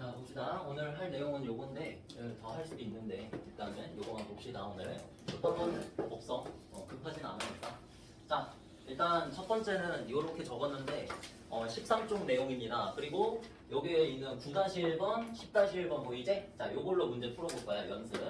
자, 봅시다. 오늘 할 내용은 요건데 더 할 수도 있는데 일단은 요거만 봅시다. 오늘 첫 번째는 없어. 급하진 않으니까. 자, 일단 첫 번째는 이렇게 적었는데 13쪽 내용입니다. 그리고 여기에 있는 9-1번, 10-1번 보이지? 자, 요걸로 문제 풀어볼 거야, 연습.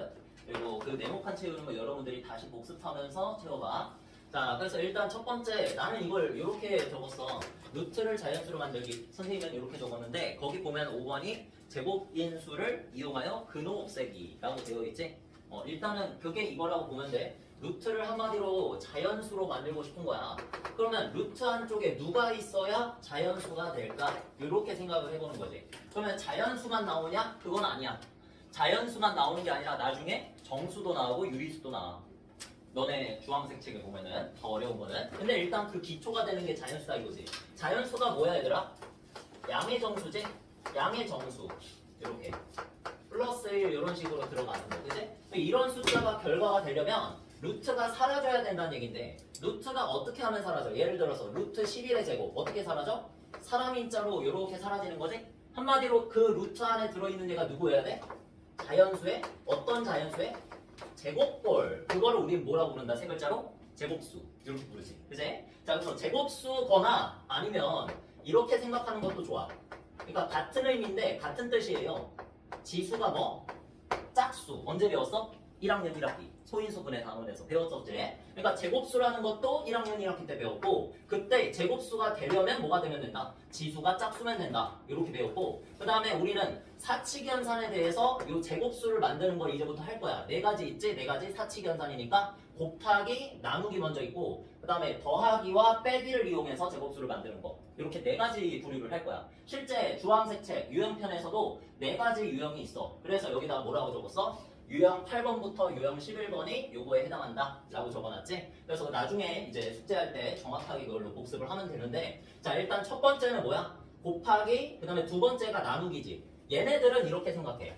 그리고 그 네모칸 채우는 거 여러분들이 다시 복습하면서 채워봐. 자, 그래서 일단 첫 번째, 나는 이걸 이렇게 적었어. 루트를 자연수로 만들기. 선생님은 이렇게 적었는데 거기 보면 5번이 제곱인수를 이용하여 근호 없애기 라고 되어 있지. 일단은 그게 이거라고 보면 돼. 루트를 한마디로 자연수로 만들고 싶은 거야. 그러면 루트 한쪽에 누가 있어야 자연수가 될까? 이렇게 생각을 해보는 거지. 그러면 자연수만 나오냐? 그건 아니야. 자연수만 나오는 게 아니라 나중에 정수도 나오고 유리수도 나와. 너네 주황색 책에 보면은 더 어려운 거는. 근데 일단 그 기초가 되는 게 자연수다 이거지. 자연수가 뭐야 얘들아? 양의 정수지? 양의 정수. 이렇게 플러스 1 이런 식으로 들어가는 거. 그치? 이런 숫자가 결과가 되려면 루트가 사라져야 된다는 얘긴데 루트가 어떻게 하면 사라져? 예를 들어서 루트 11의 제곱 어떻게 사라져? 사람 인자로 이렇게 사라지는 거지? 한마디로 그 루트 안에 들어있는 얘가 누구여야 돼? 자연수의 어떤 자연수의? 제곱꼴. 그거를 우린 뭐라고 부른다? 세 글자로? 제곱수. 이렇게 부르지. 그치? 자, 그래서 제곱수거나 아니면 이렇게 생각하는 것도 좋아. 그러니까 같은 의미인데 같은 뜻이에요. 지수가 뭐? 짝수. 언제 배웠어? 1학년 1학기. 소인수분해 단원에서 배웠었지. 그러니까 제곱수라는 것도 1학년 1학기 때 배웠고 그때 제곱수가 되려면 뭐가 되면 된다? 지수가 짝수면 된다. 이렇게 배웠고 그 다음에 우리는 사칙연산에 대해서 이 제곱수를 만드는 걸 이제부터 할 거야. 네 가지 있지? 네 가지 사칙연산이니까 곱하기, 나누기 먼저 있고 그 다음에 더하기와 빼기를 이용해서 제곱수를 만드는 거. 이렇게 네 가지 부류를 할 거야. 실제 주황색 책 유형편에서도 네 가지 유형이 있어. 그래서 여기다가 뭐라고 적었어? 유형 8번부터 유형 11번이 요거에 해당한다 라고 적어놨지. 그래서 나중에 이제 숙제할 때 정확하게 그걸로 복습을 하면 되는데 자 일단 첫 번째는 뭐야? 곱하기 그 다음에 두 번째가 나누기지. 얘네들은 이렇게 생각해.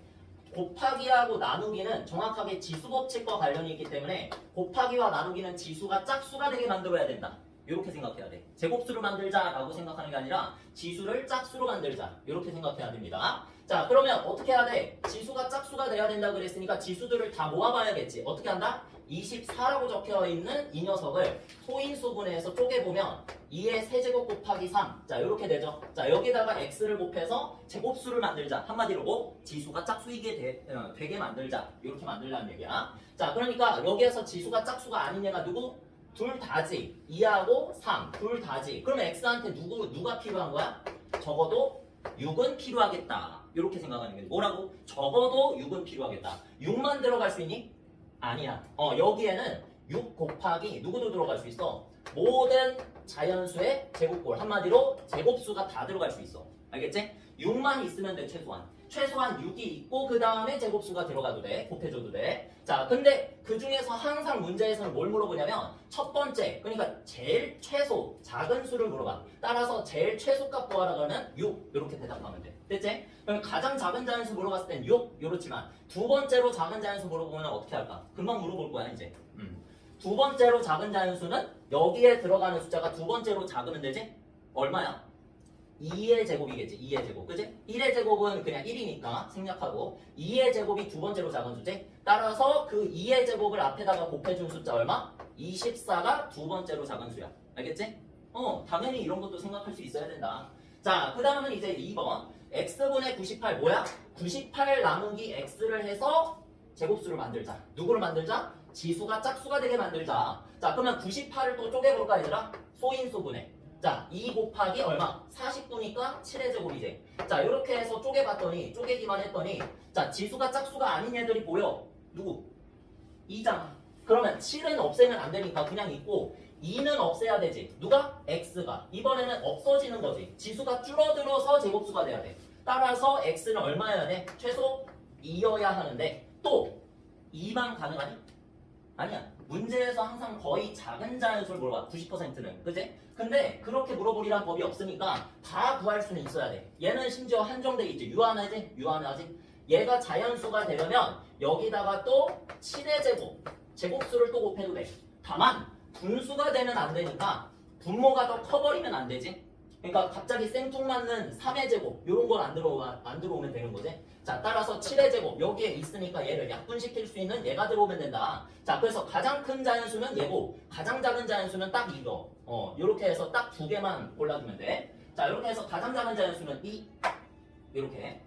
곱하기하고 나누기는 정확하게 지수법칙과 관련이 있기 때문에 곱하기와 나누기는 지수가 짝수가 되게 만들어야 된다. 이렇게 생각해야 돼. 제곱수를 만들자라고 생각하는 게 아니라 지수를 짝수로 만들자. 이렇게 생각해야 됩니다. 자, 그러면 어떻게 해야 돼? 지수가 짝수가 돼야 된다 그랬으니까 지수들을 다 모아봐야겠지. 어떻게 한다? 24라고 적혀있는 이 녀석을 소인수분해해서 쪼개보면 2의 세제곱 곱하기 3. 자, 이렇게 되죠. 자, 여기다가 x를 곱해서 제곱수를 만들자. 한마디로 뭐? 지수가 짝수이게 되게 만들자. 이렇게 만들라는 얘기야. 자, 그러니까 여기에서 지수가 짝수가 아닌 얘가 누구? 둘 다지. 2하고 3. 둘 다지. 그럼 x한테 누가 필요한 거야? 적어도 6은 필요하겠다. 이렇게 생각하는 거지. 뭐라고? 적어도 6은 필요하겠다. 6만 들어갈 수 있니? 아니야. 여기에는 6 곱하기 누구도 들어갈 수 있어? 모든 자연수의 제곱꼴. 한마디로 제곱수가 다 들어갈 수 있어. 알겠지? 6만 있으면 돼, 최소한. 최소한 6이 있고 그 다음에 제곱수가 들어가도 돼. 곱해줘도 돼. 자, 근데 그 중에서 항상 문제에서는 뭘 물어보냐면 첫 번째, 그러니까 제일 최소, 작은 수를 물어봐. 따라서 제일 최소값 구하라고 하면 6 이렇게 대답하면 돼. 됐지? 그럼 가장 작은 자연수 물어봤을 땐 6 이렇지만 두 번째로 작은 자연수 물어보면 어떻게 할까? 금방 물어볼 거야 이제. 두 번째로 작은 자연수는 여기에 들어가는 숫자가 두 번째로 작으면 되지? 얼마야? 2의 제곱이겠지. 2의 제곱. 그지? 1의 제곱은 그냥 1이니까 생략하고 2의 제곱이 두 번째로 작은 수지? 따라서 그 2의 제곱을 앞에다가 곱해준 숫자 얼마? 24가 두 번째로 작은 수야. 알겠지? 당연히 이런 것도 생각할 수 있어야 된다. 자, 그 다음은 이제 2번. x분의 98 뭐야? 98 나누기 x를 해서 제곱수를 만들자. 누구를 만들자? 지수가 짝수가 되게 만들자. 자, 그러면 98을 또 쪼개볼까 얘들아? 소인수분해. 자, 2 곱하기 얼마? 49니까 7의 제곱이지. 자, 이렇게 해서 쪼개기만 했더니 자, 지수가 짝수가 아닌 애들이 보여. 누구? 2잖아. 그러면 7은 없애면 안 되니까 그냥 있고 2는 없애야 되지. 누가? x가. 이번에는 없어지는 거지. 지수가 줄어들어서 제곱수가 돼야 돼. 따라서 x는 얼마여야 돼? 최소 2여야 하는데 또 2만 가능하니? 아니야. 문제에서 항상 거의 작은 자연수를 물어봐. 90%는. 그지? 근데 그렇게 물어보리란 법이 없으니까 다 구할 수는 있어야 돼. 얘는 심지어 한정돼 있지. 유한하지? 유한하지? 얘가 자연수가 되려면 여기다가 또 7의 제곱. 제곱수를 또 곱해도 돼. 다만 분수가 되면 안 되니까 분모가 더 커버리면 안 되지. 그러니까 갑자기 생뚱맞는 3의 제곱 이런 걸 안 들어오면 되는 거지. 자, 따라서 7의 제곱 여기에 있으니까 얘를 약분시킬 수 있는 얘가 들어오면 된다. 자, 그래서 가장 큰 자연수는 얘고 가장 작은 자연수는 딱 이거. 이렇게 해서 딱 두 개만 골라주면 돼. 자, 이렇게 해서 가장 작은 자연수는 2 이렇게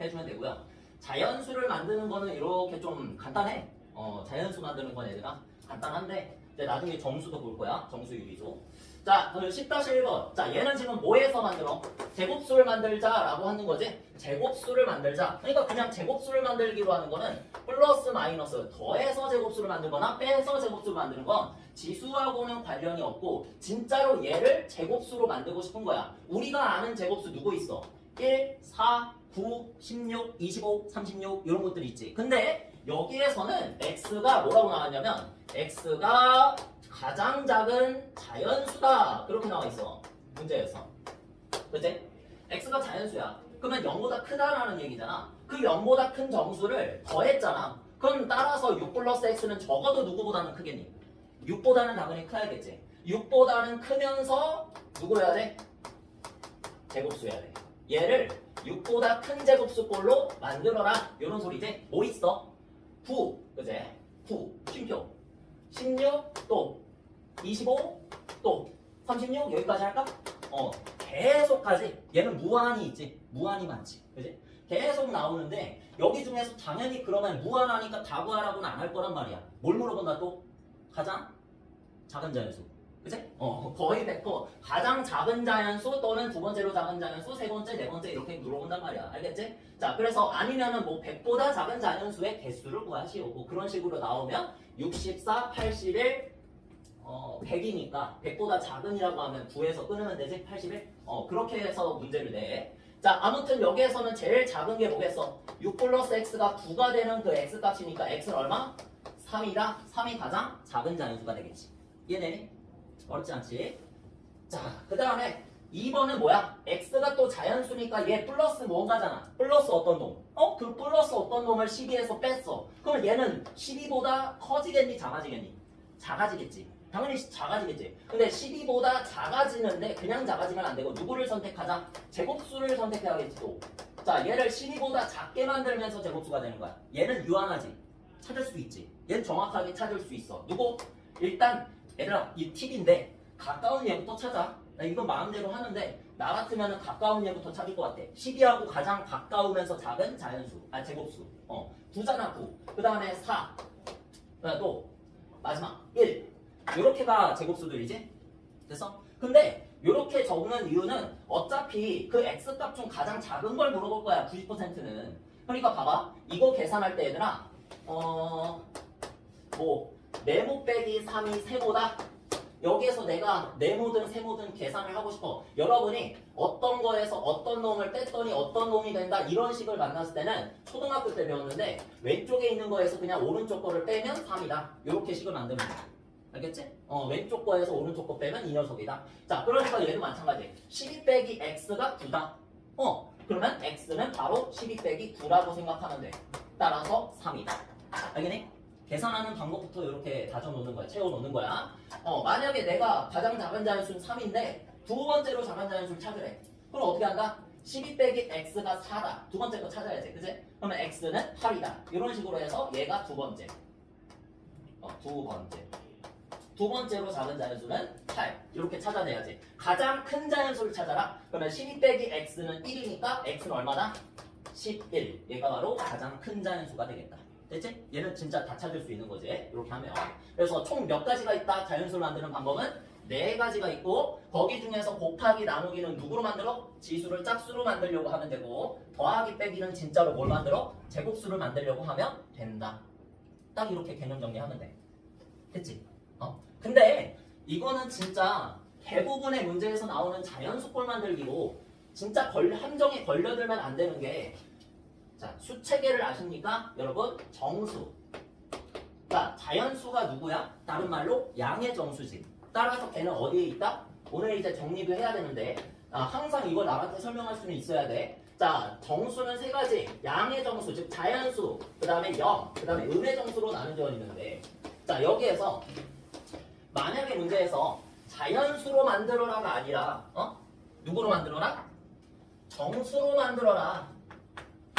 해주면 되고요. 자연수를 만드는 거는 이렇게 좀 간단해. 자연수 만드는 건 얘들아 간단한데 이제 나중에 정수도 볼 거야. 정수 유리수. 자, 10-1번. 자, 얘는 지금 뭐에서 만들어? 제곱수를 만들자라고 하는 거지. 제곱수를 만들자. 그러니까 그냥 제곱수를 만들기로 하는 거는 플러스 마이너스 더해서 제곱수를 만들거나 빼서 제곱수를 만드는 건 지수하고는 관련이 없고 진짜로 얘를 제곱수로 만들고 싶은 거야. 우리가 아는 제곱수 누구 있어? 1, 4, 9, 16, 25, 36 이런 것들이 있지. 근데 여기에서는 x가 뭐라고 나왔냐면 x가 가장 작은 자연수다 그렇게 나와 있어. 문제에서. 그치? x가 자연수야. 그러면 0보다 크다라는 얘기잖아. 그 0보다 큰 정수를 더했잖아. 그럼 따라서 6 플러스 x는 적어도 누구보다는 크겠니? 6보다는 당연히 커야겠지. 6보다는 크면서 누구여야 돼? 제곱수여야 돼. 얘를 6보다 큰 제곱수꼴로 만들어라 이런 소리지. 뭐 있어? 9, 그제? 9, 쉼표 16, 또 25, 또 36 여기까지 할까? 계속까지. 얘는 무한히 있지. 무한히 많지. 그지? 계속 나오는데 여기 중에서 당연히 그러면 무한하니까 다 구하라고는 안 할 거란 말이야. 뭘 물어본다 또? 가장 작은 자연수. 그치? 거의 100% 가장 작은 자연수 또는 두 번째로 작은 자연수, 세 번째, 네 번째 이렇게 물어본단 말이야. 알겠지? 자, 그래서 아니면은 뭐 100보다 작은 자연수의 개수를 구하시오. 뭐 그런 식으로 나오면 64, 81, 100이니까 100보다 작은이라고 하면 9에서 끊으면 되지? 81? 그렇게 해서 문제를 내. 자, 아무튼 여기에서는 제일 작은 게 뭐겠어? 6 플러스 x가 9가 되는 그 x값이니까 x는 얼마? 3이다. 3이 가장 작은 자연수가 되겠지. 이해되니? 어렵지 않지? 자, 그 다음에 2번은 뭐야? x가 또 자연수니까 얘 플러스 뭔가잖아. 플러스 어떤 놈? 그 플러스 어떤 놈을 12에서 뺐어. 그럼 얘는 12보다 커지겠니? 작아지겠니? 작아지겠지. 당연히 작아지겠지. 근데 12보다 작아지는데 그냥 작아지면 안 되고 누구를 선택하자? 제곱수를 선택해야겠지 또. 자, 얘를 12보다 작게 만들면서 제곱수가 되는 거야. 얘는 유한하지. 찾을 수 있지. 얘는 정확하게 찾을 수 있어. 누구? 일단 얘들아 이 팁인데 가까운 얘부터 찾아. 나 이건 마음대로 하는데 나 같으면 가까운 얘부터 찾을 것 같아. 12하고 가장 가까우면서 작은 자연수. 제곱수. 9잖아 9. 그 다음에 4. 또 마지막 1. 요렇게가 제곱수들이지? 됐어? 근데 요렇게 적는 이유는 어차피 그 x값 중 가장 작은 걸 물어볼 거야. 90%는. 그러니까 봐봐. 이거 계산할 때 얘들아 뭐 네모 빼기 3이 세모다? 여기에서 내가 네모든 세모든 계산을 하고 싶어. 여러분이 어떤 거에서 어떤 놈을 뺐더니 어떤 놈이 된다 이런 식을 만났을 때는 초등학교 때 배웠는데 왼쪽에 있는 거에서 그냥 오른쪽 거를 빼면 3이다. 이렇게 식을 만들면 돼. 알겠지? 왼쪽 거에서 오른쪽 거 빼면 이 녀석이다. 자, 그러니까 얘도 마찬가지. 12 빼기 x가 9다. 그러면 x는 바로 12 빼기 9라고 생각하면 돼. 따라서 3이다. 알겠니? 계산하는 방법부터 이렇게 다져놓는 거야. 채워놓는 거야. 만약에 내가 가장 작은 자연수는 3인데 두 번째로 작은 자연수를 찾으래. 그럼 어떻게 한다? 12 빼기 x가 4다. 두 번째 거 찾아야지. 그치? 그러면 x는 8이다. 이런 식으로 해서 얘가 두 번째. 두 번째로 작은 자연수는 8. 이렇게 찾아내야지. 가장 큰 자연수를 찾아라. 그러면 12 빼기 x는 1이니까 x는 얼마다? 11. 얘가 바로 가장 큰 자연수가 되겠다. 됐지? 얘는 진짜 다 찾을 수 있는 거지. 이렇게 하면. 그래서 총 몇 가지가 있다? 자연수를 만드는 방법은 4가지가 있고 거기 중에서 곱하기 나누기는 누구로 만들어? 지수를 짝수로 만들려고 하면 되고 더하기 빼기는 진짜로 뭘 만들어? 제곱수를 만들려고 하면 된다. 딱 이렇게 개념 정리하면 돼. 됐지? 근데 이거는 진짜 대부분의 문제에서 나오는 자연수꼴 만들기고 진짜 함정에 걸려들면 안 되는 게 자, 수체계를 아십니까? 여러분, 정수. 그러니까 자연수가 누구야? 다른 말로 양의 정수지. 따라서 걔는 어디에 있다? 오늘 이제 정리도 해야 되는데 항상 이걸 나한테 설명할 수는 있어야 돼. 자, 정수는 3가지. 양의 정수, 즉 자연수, 그 다음에 영, 그 다음에 음의 정수로 나눠져 있는데 자, 여기에서 만약에 문제에서 자연수로 만들어라가 아니라 누구로 만들어라? 정수로 만들어라.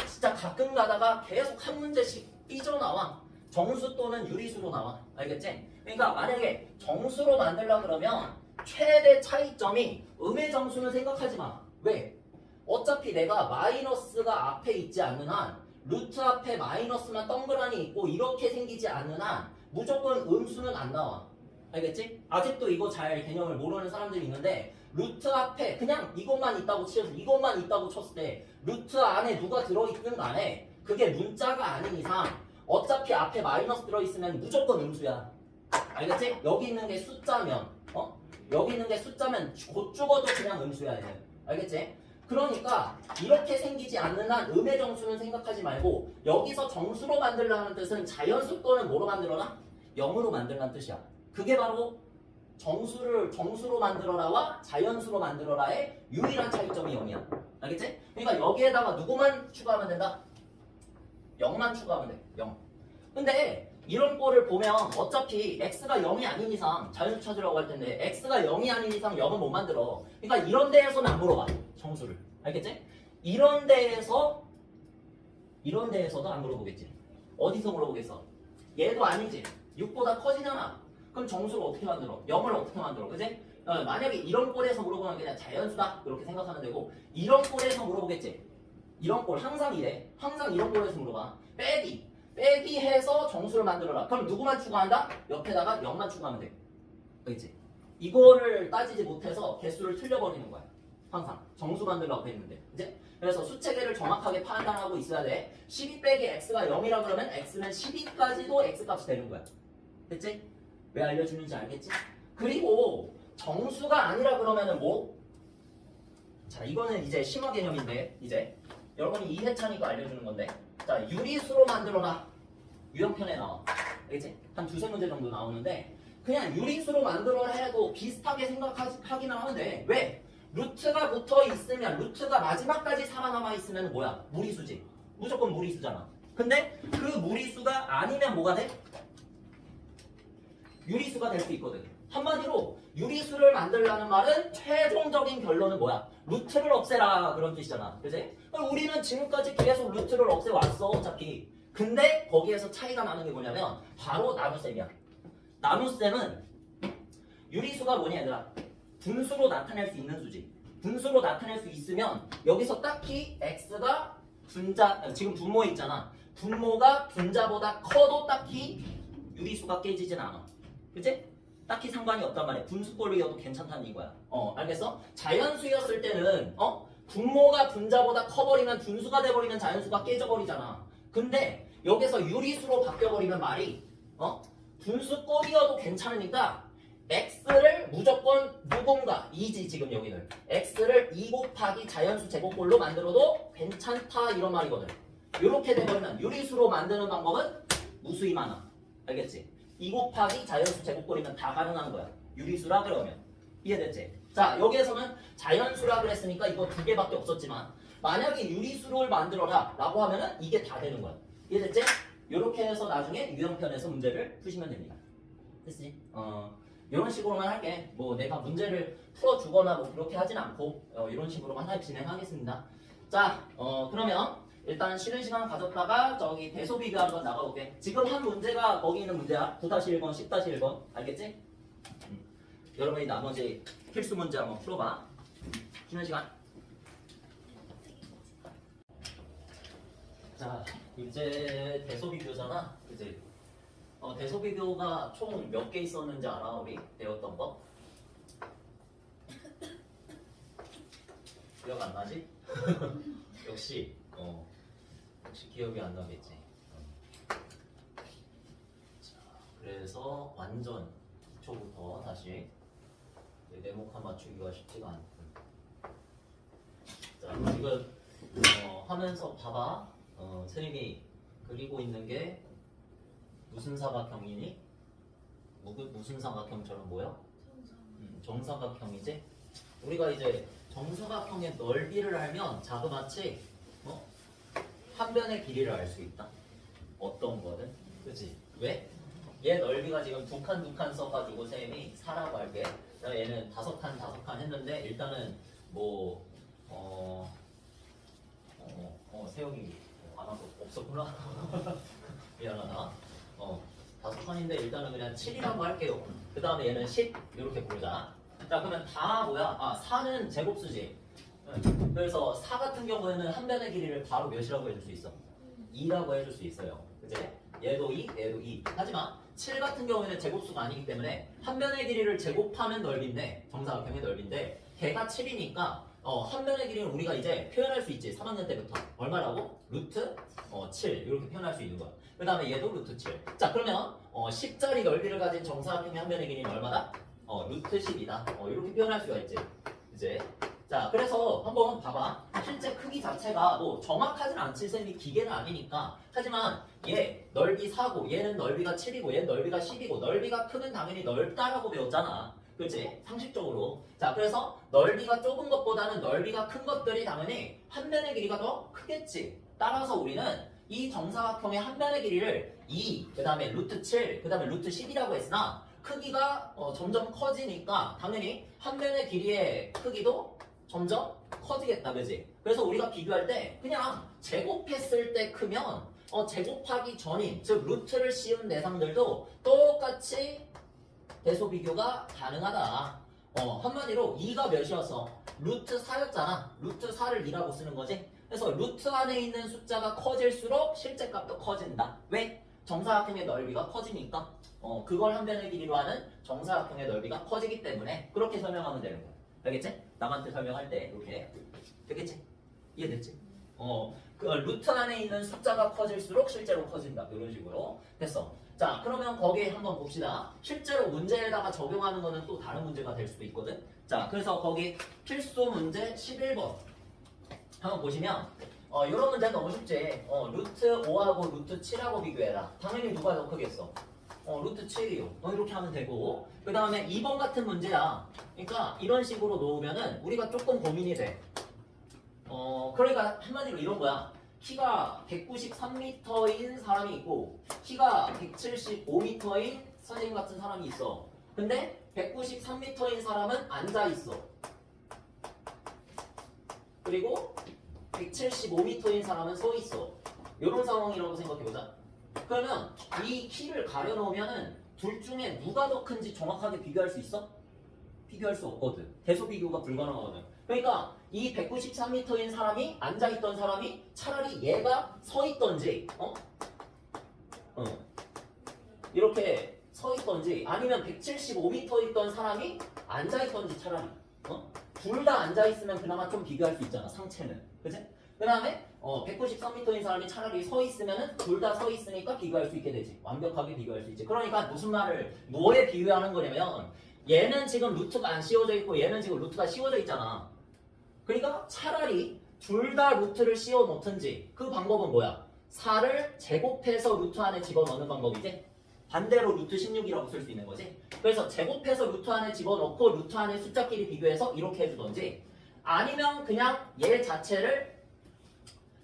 진짜 가끔 가다가 계속 한 문제씩 삐져나와. 정수 또는 유리수로 나와. 알겠지? 그러니까 만약에 정수로 만들려 그러면 최대 차이점이 음의 정수는 생각하지 마. 왜? 어차피 내가 마이너스가 앞에 있지 않는 한 루트 앞에 마이너스만 동그라니 있고 이렇게 생기지 않는 한 무조건 음수는 안 나와. 알겠지? 아직도 이거 잘 개념을 모르는 사람들이 있는데 루트 앞에 그냥 이것만 있다고 치어서 이것만 있다고 쳤을 때 루트 안에 누가 들어있든 간에 그게 문자가 아닌 이상 어차피 앞에 마이너스 들어있으면 무조건 음수야. 알겠지? 여기 있는 게 숫자면 여기 있는 게 숫자면 곧 죽어도 그냥 음수야 얘는. 알겠지? 그러니까 이렇게 생기지 않는 한 음의 정수는 생각하지 말고 여기서 정수로 만들라는 뜻은 자연수 또는 뭐로 만들어라? 0으로 만들라는 뜻이야. 그게 바로 정수로 만들어라와 자연수로 만들어라의 유일한 차이점이 0이야. 알겠지? 그러니까 여기에다가 누구만 추가하면 된다? 0만 추가하면 돼. 0. 근데 이런 거를 보면 어차피 x가 0이 아닌 이상 자연수 찾으라고 할 텐데 x가 0이 아닌 이상 0은 못 만들어. 그러니까 이런 데에서는 안 물어봐. 정수를. 알겠지? 이런 데에서도 안 물어보겠지. 어디서 물어보겠어? 얘도 아니지. 6보다 커지잖아. 그럼 정수를 어떻게 만들어? 0을 어떻게 만들어? 그지? 만약에 이런 꼴에서 물어보면 그냥 자연수다 그렇게 생각하면 되고 이런 꼴에서 물어보겠지. 이런 꼴 항상 이래. 항상 이런 꼴에서 물어봐. 빼기 해서 정수를 만들어라. 그럼 누구만 추가한다? 옆에다가 0만 추가하면 돼. 그렇지? 이거를 따지지 못해서 개수를 틀려버리는 거야. 항상 정수 만들려고 했는데. 이제 그래서 수체계를 정확하게 판단하고 있어야 돼. 12 빼기 x가 0이라 그러면 x는 12까지도 x값이 되는 거야. 됐지? 왜 알려주는지 알겠지? 그리고 정수가 아니라 그러면은 뭐? 자, 이거는 이제 심화 개념인데 이제 여러분이 2회차니까 알려주는 건데 자, 유리수로 만들어라. 유형편에 나와. 알겠지? 한 두세 문제 정도 나오는데 그냥 유리수로 만들어라 해도 비슷하게 생각하기만 하면 돼. 왜? 루트가 붙어 있으면 루트가 마지막까지 살아남아 있으면 뭐야? 무리수지. 무조건 무리수잖아. 근데 그 무리수가 아니면 뭐가 돼? 유리수가 될 수 있거든. 한마디로 유리수를 만들라는 말은 최종적인 결론은 뭐야? 루트를 없애라 그런 뜻이잖아. 그치? 우리는 지금까지 계속 루트를 없애왔어 어차피. 근데 거기에서 차이가 나는 게 뭐냐면 바로 나눗셈이야. 나눗셈은 유리수가 뭐냐 얘들아? 분수로 나타낼 수 있는 수지. 분수로 나타낼 수 있으면 여기서 딱히 x가 지금 분모 있잖아. 분모가 분자보다 커도 딱히 유리수가 깨지진 않아. 그치? 딱히 상관이 없단 말이야. 분수꼴이어도 괜찮다는 이거야. 알겠어? 자연수였을 때는 분모가 분자보다 커버리면 분수가 돼버리면 자연수가 깨져버리잖아. 근데 여기서 유리수로 바뀌어버리면 말이 분수꼴이어도 괜찮으니까 x를 무조건 누군가 2지 지금 여기는 x를 2 곱하기 자연수 제곱꼴로 만들어도 괜찮다 이런 말이거든. 이렇게 돼버리면 유리수로 만드는 방법은 무수히 많아. 알겠지? 2 곱하기 자연수 제곱꼴이면 다 가능한 거야. 유리수라 그러면. 이해됐지? 자, 여기에서는 자연수라 그랬으니까 이거 두 개밖에 없었지만 만약에 유리수를 만들어라 라고 하면은 이게 다 되는 거야. 이해됐지? 이렇게 해서 나중에 유형편에서 문제를 푸시면 됩니다. 됐지? 이런 식으로만 할게. 뭐 내가 문제를 풀어주거나 뭐 그렇게 하진 않고 이런 식으로만 진행하겠습니다. 자, 그러면 일단 쉬는 시간 가졌다가 저기 대소비교 한번 나가볼게. 지금 한 문제가 거기 있는 문제야. 9-1번, 10-1번. 알겠지? 여러분이 나머지 필수 문제 한번 풀어봐. 쉬는 시간. 자, 이제 대소비교잖아. 그치? 대소비교가 총 몇 개 있었는지 알아? 우리 배웠던 거? 기억 안 나지? 역시 기억이 안 나겠지. 자, 그래서 완전 기초부터 다시 네모칸 맞추기가 쉽지가 않군. 자, 지금 하면서 봐봐. 선생님이 그리고 있는 게 무슨 사각형이니? 무슨 사각형처럼 보여? 정사각형이지? 우리가 이제 정사각형의 넓이를 알면 자그마치 한 변의 길이를 알 수 있다. 어떤 거는? 그치? 왜? 얘 넓이가 지금 두 칸 써가지고 쌤이 4라고 할게. 얘는 5칸 했는데 일단은 뭐 세영이 안 와서 없었구나. 미안하다. 5칸인데 일단은 그냥 7이라고 할게요. 그 다음에 얘는 10 이렇게 부르자. 자 그러면 다 뭐야? 4는 제곱수지. 그래서 4 같은 경우에는 한 변의 길이를 바로 몇이라고 해줄 수 있어? 2라고 해줄 수 있어요. 그치? 얘도 2, 얘도 2. 하지만 7 같은 경우에는 제곱수가 아니기 때문에 한 변의 길이를 제곱하는 넓이인데 정사각형의 넓이인데 걔가 7이니까 한 변의 길이는 우리가 이제 표현할 수 있지. 3학년 때부터 얼마라고? 루트 7 이렇게 표현할 수 있는 거야. 그 다음에 얘도 루트 7. 자 그러면 10짜리 넓이를 가진 정사각형의 한 변의 길이는 얼마다? 루트 10이다. 이렇게 표현할 수가 있지. 이제 자 그래서 한번 봐봐. 실제 크기 자체가 뭐 정확하진 않지. 쌤이 기계는 아니니까. 하지만 얘 넓이 4고 얘는 넓이가 7이고 얘는 넓이가 10이고 넓이가 크면 당연히 넓다라고 배웠잖아. 그렇지? 상식적으로. 자 그래서 넓이가 좁은 것보다는 넓이가 큰 것들이 당연히 한 변의 길이가 더 크겠지. 따라서 우리는 이 정사각형의 한 변의 길이를 2, 그 다음에 루트 7, 그 다음에 루트 10이라고 했으나 크기가 점점 커지니까 당연히 한 변의 길이의 크기도 점점 커지겠다. 그지? 그래서 우리가 비교할 때 그냥 제곱했을 때 크면 제곱하기 전인 즉 루트를 씌운 대상들도 똑같이 대소 비교가 가능하다. 한마디로 2가 몇이었어? 루트 4였잖아. 루트 4를 2라고 쓰는 거지. 그래서 루트 안에 있는 숫자가 커질수록 실제 값도 커진다. 왜? 정사각형의 넓이가 커지니까. 그걸 한 변의 길이로 하는 정사각형의 넓이가 커지기 때문에 그렇게 설명하면 되는 거야. 알겠지? 남한테 설명할 때 이렇게. 되겠지? 이해됐지? 그 루트 안에 있는 숫자가 커질수록 실제로 커진다. 이런 식으로. 됐어. 자, 그러면 거기 한번 봅시다. 실제로 문제에다가 적용하는 거는 또 다른 문제가 될 수도 있거든. 자, 그래서 거기 필수 문제 11번. 한번 보시면 이런 문제 너무 쉽지. 루트 5하고 루트 7하고 비교해라. 당연히 누가 더 크겠어? 루트 7이요. 이렇게 하면 되고. 그 다음에 2번 같은 문제야. 그러니까 이런 식으로 놓으면은 우리가 조금 고민이 돼. 그러니까 한마디로 이런 거야. 키가 193m인 사람이 있고 키가 175m인 선생님 같은 사람이 있어. 근데 193m인 사람은 앉아 있어. 그리고 175m인 사람은 서 있어. 이런 상황이라고 생각해보자. 그러면 이 키를 가려놓으면은 둘 중에 누가 더 큰지 정확하게 비교할 수 있어? 비교할 수 없거든. 대소 비교가 불가능하거든. 그러니까 이 193m인 사람이 앉아있던 사람이 차라리 얘가 서있던지 이렇게 서있던지 아니면 175m 있던 사람이 앉아있던지 차라리 둘 다 앉아있으면 그나마 좀 비교할 수 있잖아. 상체는. 그치? 그 다음에 193m인 사람이 차라리 서있으면 둘 다 서있으니까 비교할 수 있게 되지. 완벽하게 비교할 수 있지. 그러니까 무슨 말을 뭐에 비유하는 거냐면 얘는 지금 루트가 안 씌워져 있고 얘는 지금 루트가 씌워져 있잖아. 그러니까 차라리 둘 다 루트를 씌워 놓든지 그 방법은 뭐야? 4를 제곱해서 루트 안에 집어넣는 방법이지. 반대로 루트 16이라고 쓸 수 있는 거지. 그래서 제곱해서 루트 안에 집어넣고 루트 안에 숫자끼리 비교해서 이렇게 해주던지 아니면 그냥 얘 자체를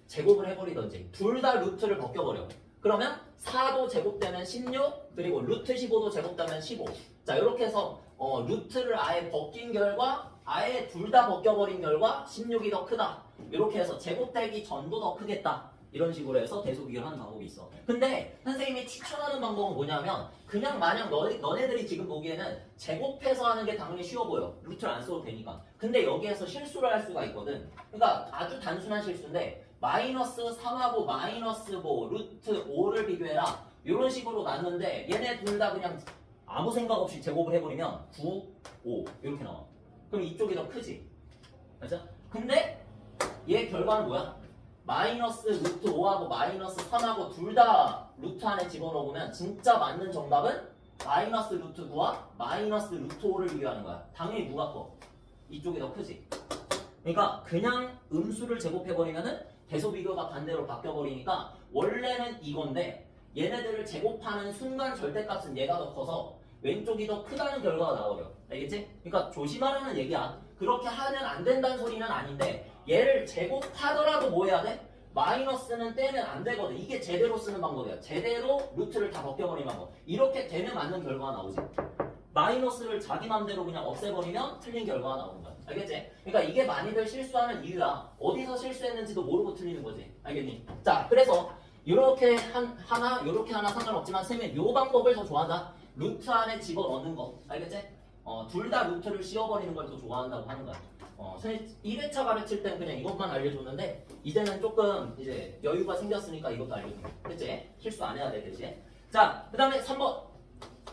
제곱을 해버리던지 둘 다 루트를 벗겨버려. 그러면 4도 제곱되면 16 그리고 루트 15도 제곱되면 15. 자 이렇게 해서 루트를 아예 벗긴 결과 아예 둘 다 벗겨버린 결과 16이 더 크다. 이렇게 해서 제곱되기 전도 더 크겠다. 이런 식으로 해서 대소 비교를 하는 방법이 있어. 근데 선생님이 추천하는 방법은 뭐냐면 그냥 만약 너네들이 지금 보기에는 제곱해서 하는 게 당연히 쉬워 보여. 루트를 안 써도 되니까. 근데 여기에서 실수를 할 수가 있거든. 그러니까 아주 단순한 실수인데 마이너스 3하고 마이너스 뭐 루트 5를 비교해라. 이런 식으로 놨는데 얘네 둘 다 그냥 아무 생각 없이 제곱을 해버리면 9, 5 이렇게 나와. 그럼 이쪽이 더 크지. 맞아? 근데 얘 결과는 뭐야? 마이너스 루트 5하고 마이너스 3하고 둘 다 루트 안에 집어넣으면 진짜 맞는 정답은 마이너스 루트 9와 마이너스 루트 5를 비교하는 거야. 당연히 누가 커? 이쪽이 더 크지. 그러니까 그냥 음수를 제곱해버리면은 대소 비교가 반대로 바뀌어버리니까 원래는 이건데 얘네들을 제곱하는 순간 절대값은 얘가 더 커서 왼쪽이 더 크다는 결과가 나오려. 알겠지? 그러니까 조심하라는 얘기야. 그렇게 하면 안 된다는 소리는 아닌데 얘를 제곱하더라도 뭐 해야 돼? 마이너스는 떼면 안 되거든. 이게 제대로 쓰는 방법이야. 제대로 루트를 다 벗겨버리는 방법. 이렇게 되면 맞는 결과가 나오지. 마이너스를 자기 맘대로 그냥 없애버리면 틀린 결과가 나오는 거야. 알겠지? 그러니까 이게 많이들 실수하는 이유야. 어디서 실수했는지도 모르고 틀리는 거지. 알겠니? 자, 그래서 요렇게 요렇게 하나 상관없지만 쌤은 요 방법을 더 좋아한다. 루트 안에 집어넣는 거. 알겠지? 둘 다 루트를 씌워버리는 걸 더 좋아한다고 하는 거야. 선생님 1회차 가르칠 땐 그냥 이것만 알려줬는데 이제는 조금 이제 여유가 생겼으니까 이것도 알려줘. 그치? 실수 안 해야 돼, 그치? 자, 그 다음에 3번.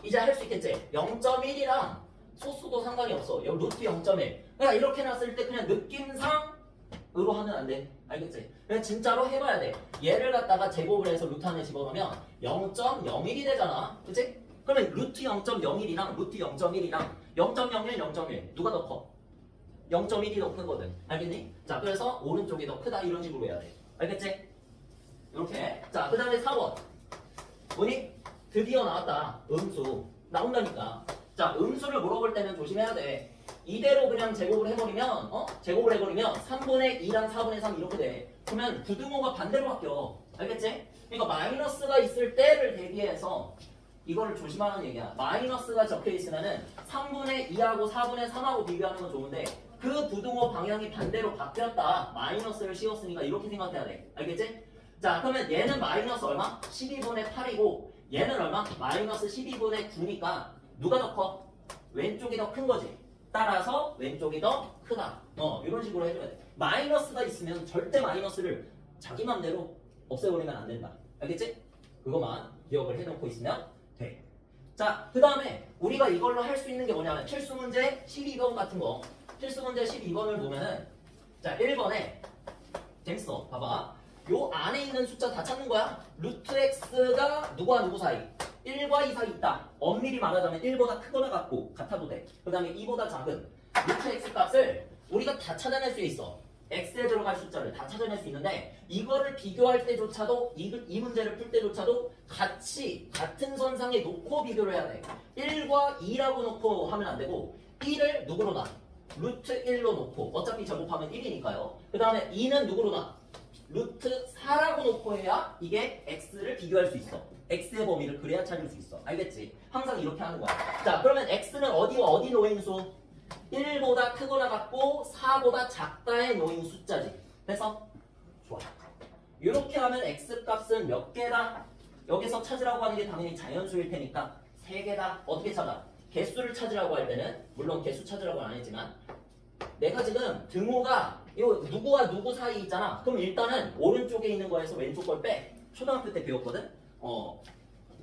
이제 할 수 있겠지? 0.1이랑 소수도 상관이 없어. 루트 0.1. 그러니까 이렇게 놨을 때 그냥 느낌상으로 하면 안 돼. 알겠지? 그냥 진짜로 해봐야 돼. 얘를 갖다가 제곱을 해서 루트 안에 집어넣으면 0.01이 되잖아. 그치? 그러면 루트 0.01이랑 루트 0.1이랑 0.01, 0.1 누가 더 커? 0.1이 더 크거든. 알겠니? 자, 그래서 오른쪽이 더 크다 이런 식으로 해야 돼. 알겠지? 이렇게. 자, 그 다음에 4번. 뭐니? 드디어 나왔다. 음수. 나온다니까. 자, 음수를 물어볼 때는 조심해야 돼. 이대로 그냥 제곱을 해버리면, 제곱을 해버리면 3분의 2랑 4분의 3 이렇게 돼. 그러면 부등호가 반대로 바뀌어. 알겠지? 그러니까 마이너스가 있을 때를 대비해서 이거를 조심하는 얘기야. 마이너스가 적혀 있으면은 3분의 2하고 4분의 3하고 비교하는 건 좋은데 그 부등호 방향이 반대로 바뀌었다. 마이너스를 씌웠으니까 이렇게 생각해야 돼. 알겠지? 자, 그러면 얘는 마이너스 얼마? 12분의 8이고 얘는 얼마? 마이너스 12분의 9니까 누가 더 커? 왼쪽이 더 큰 거지. 따라서 왼쪽이 더 크다. 이런 식으로 해줘야 돼. 마이너스가 있으면 절대 마이너스를 자기 맘대로 없애버리면 안 된다. 알겠지? 그것만 기억을 해놓고 있으면 돼. 자, 그 다음에 우리가 이걸로 할 수 있는 게 뭐냐면 필수문제 12번 같은 거. 필수문제 12번을 보면은 자, 1번에 재밌어. 봐봐. 요 안에 있는 숫자 다 찾는 거야. 루트 x가 누구와 누구 사이? 1과 2 사이 있다. 엄밀히 말하자면 1보다 크거나 같아도 돼. 그 다음에 2보다 작은 루트 x 값을 우리가 다 찾아낼 수 있어. x에 들어갈 숫자를 다 찾아낼 수 있는데 이거를 비교할 때조차도 이 문제를 풀 때조차도 같은 선상에 놓고 비교를 해야 돼. 1과 2라고 놓고 하면 안 되고 1을 누구로 놔? 루트 1로 놓고 어차피 제곱하면 1이니까요. 그 다음에 2는 누구로 놔? 루트 4라고 놓고 해야 이게 x를 비교할 수 있어. x의 범위를 그래야 찾을 수 있어. 알겠지? 항상 이렇게 하는 거야. 자, 그러면 x는 어디와 어디 노인수? 1보다 크거나 같고 4보다 작다의 노인 숫자지. 됐어? 좋아. 이렇게 하면 x값은 몇 개다? 여기서 찾으라고 하는 게 당연히 자연수일 테니까 3개다. 어떻게 찾아? 개수를 찾으라고 할 때는 물론 개수 찾으라고는 안 했지만 내가 지금 등호가 요 누구와 누구 사이 있잖아. 그럼 일단은 오른쪽에 있는 거에서 왼쪽 걸 빼. 초등학교 때 배웠거든.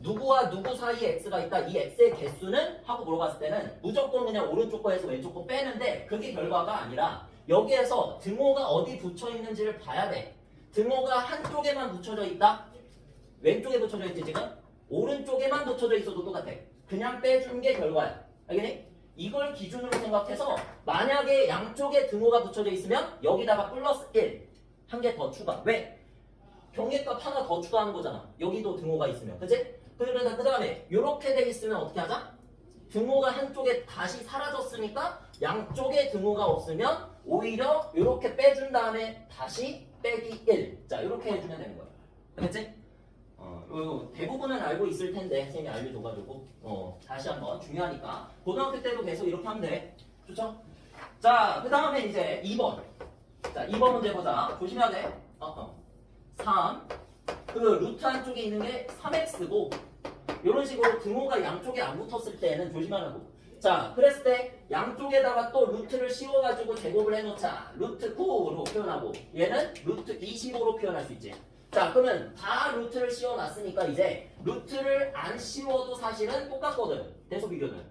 누구와 누구 사이에 x가 있다. 이 x의 개수는? 하고 물어봤을 때는 무조건 그냥 오른쪽 거에서 왼쪽 거 빼는데 그게 결과가 아니라 여기에서 등호가 어디 붙여 있는지를 봐야 돼. 등호가 한쪽에만 붙여져 있다. 왼쪽에 붙여져 있지 지금? 오른쪽에만 붙여져 있어도 똑같아. 그냥 빼준 게 결과야. 알겠니? 이걸 기준으로 생각해서 만약에 양쪽에 등호가 붙여져 있으면 여기다가 플러스 1 한 개 더 추가. 왜? 경계값 하나 더 추가하는 거잖아. 여기도 등호가 있으면. 그치? 그러다 그 다음에 이렇게 돼 있으면 어떻게 하자? 등호가 한쪽에 다시 사라졌으니까 양쪽에 등호가 없으면 오히려 이렇게 빼준 다음에 다시 빼기 1. 자, 이렇게 해주면 되는 거야. 알겠지? 대부분은 알고 있을 텐데 선생님이 알려줘가지고 다시 한번 중요하니까 고등학교 때도 계속 이렇게 하면 돼. 좋죠? 자, 그 다음에 이제 2번. 자, 2번 문제 보자. 조심해야 돼. 3. 그 루트 한쪽에 있는 게 3x고 이런 식으로 등호가 양쪽에 안 붙었을 때는 조심하라고. 자, 그랬을 때 양쪽에다가 또 루트를 씌워가지고 제곱을 해놓자. 루트 9로 표현하고 얘는 루트 25로 표현할 수 있지. 자, 그러면 다 루트를 씌워놨으니까 이제 루트를 안 씌워도 사실은 똑같거든. 대소 비교는.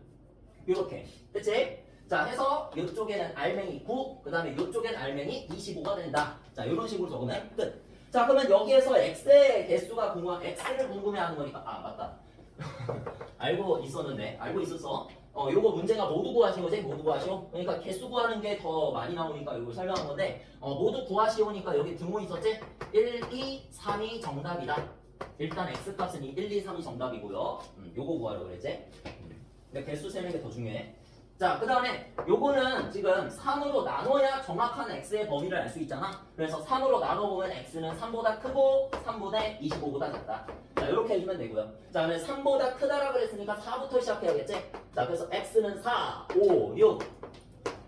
이렇게. 그치? 자, 해서 이쪽에는 알맹이 9, 그 다음에 이쪽엔 알맹이 25가 된다. 자, 이런 식으로 적으면 끝. 자, 그러면 여기에서 x의 개수가 x를 궁금해하는 거니까 맞다. 알고 있었는데, 알고 있었어. 요거 문제가 모두 구하시오지? 모두 구하시오? 그러니까 개수 구하는 게 더 많이 나오니까 이거 설명한 건데 모두 구하시오니까 여기 등호 있었지? 1, 2, 3이 정답이다. 일단 x값은 1, 2, 3이 정답이고요. 요거 구하려고 그랬지? 근데 개수 세는 게 더 중요해. 자, 그 다음에 요거는 지금 3으로 나눠야 정확한 x의 범위를 알 수 있잖아. 그래서 3으로 나눠보면 x는 3보다 크고 3분의 25보다 작다. 자, 이렇게 해주면 되고요. 자, 그러면 3보다 크다라고 그랬으니까 4부터 시작해야겠지? 자, 그래서 x는 4, 5, 6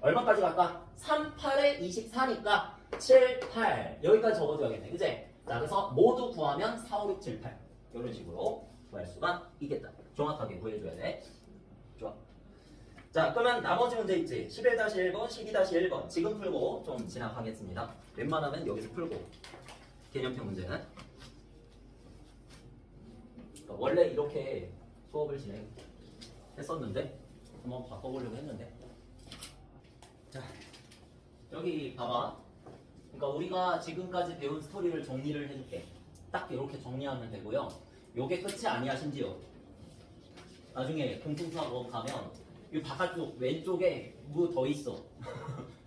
얼마까지 갈까? 3, 8에 24니까 7, 8 여기까지 적어줘야겠네. 그치? 자, 그래서 모두 구하면 4, 5, 6, 7, 8 이런 식으로 구할 수가 있겠다. 정확하게 구해줘야 돼. 좋아. 자, 그러면 나머지 문제 있지? 11-1번, 12-1번 지금 풀고 좀 진행하겠습니다. 웬만하면 여기서 풀고 개념형 문제는 그러니까 원래 이렇게 수업을 진행했었는데 한번 바꿔보려고 했는데 자, 여기 봐봐. 그러니까 우리가 지금까지 배운 스토리를 정리를 해줄게. 딱 이렇게 정리하면 되고요. 요게 끝이 아니야. 심지어 나중에 공통수학 가면 이 바깥쪽 왼쪽에 뭐 더 있어.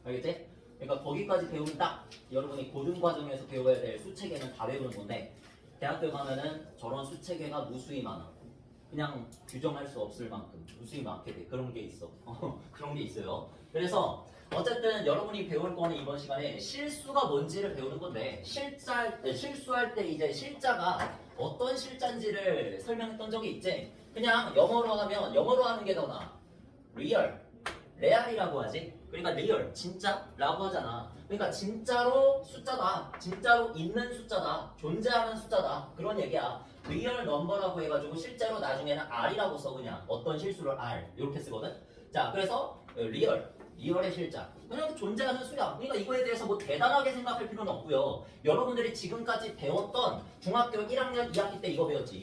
알겠지? 그러니까 거기까지 배우면 딱 여러분이 고등과정에서 배워야 될 수체계는 다 배우는 건데 대학교 가면은 저런 수체계가 무수히 많아. 그냥 규정할 수 없을 만큼 무수히 많게 돼. 그런 게 있어. 그런 게 있어요. 그래서 어쨌든 여러분이 배울 거는 이번 시간에 실수가 뭔지를 배우는 건데 실수할 때 이제 실자가 어떤 실자인지를 설명했던 적이 있지. 그냥 영어로 하는 게 더 나아. 리얼, 레알이라고 하지. 그러니까 리얼, 진짜라고 하잖아. 그러니까 진짜로 숫자다. 진짜로 있는 숫자다. 존재하는 숫자다. 그런 얘기야. 리얼 넘버라고 해가지고 실제로 나중에는 R이라고 써. 그냥 어떤 실수를 R 이렇게 쓰거든. 자, 그래서 리얼의 실자. 그냥 존재하는 수야. 그러니까 이거에 대해서 뭐 대단하게 생각할 필요는 없고요. 여러분들이 지금까지 배웠던 중학교 1학년 2학기 때 이거 배웠지.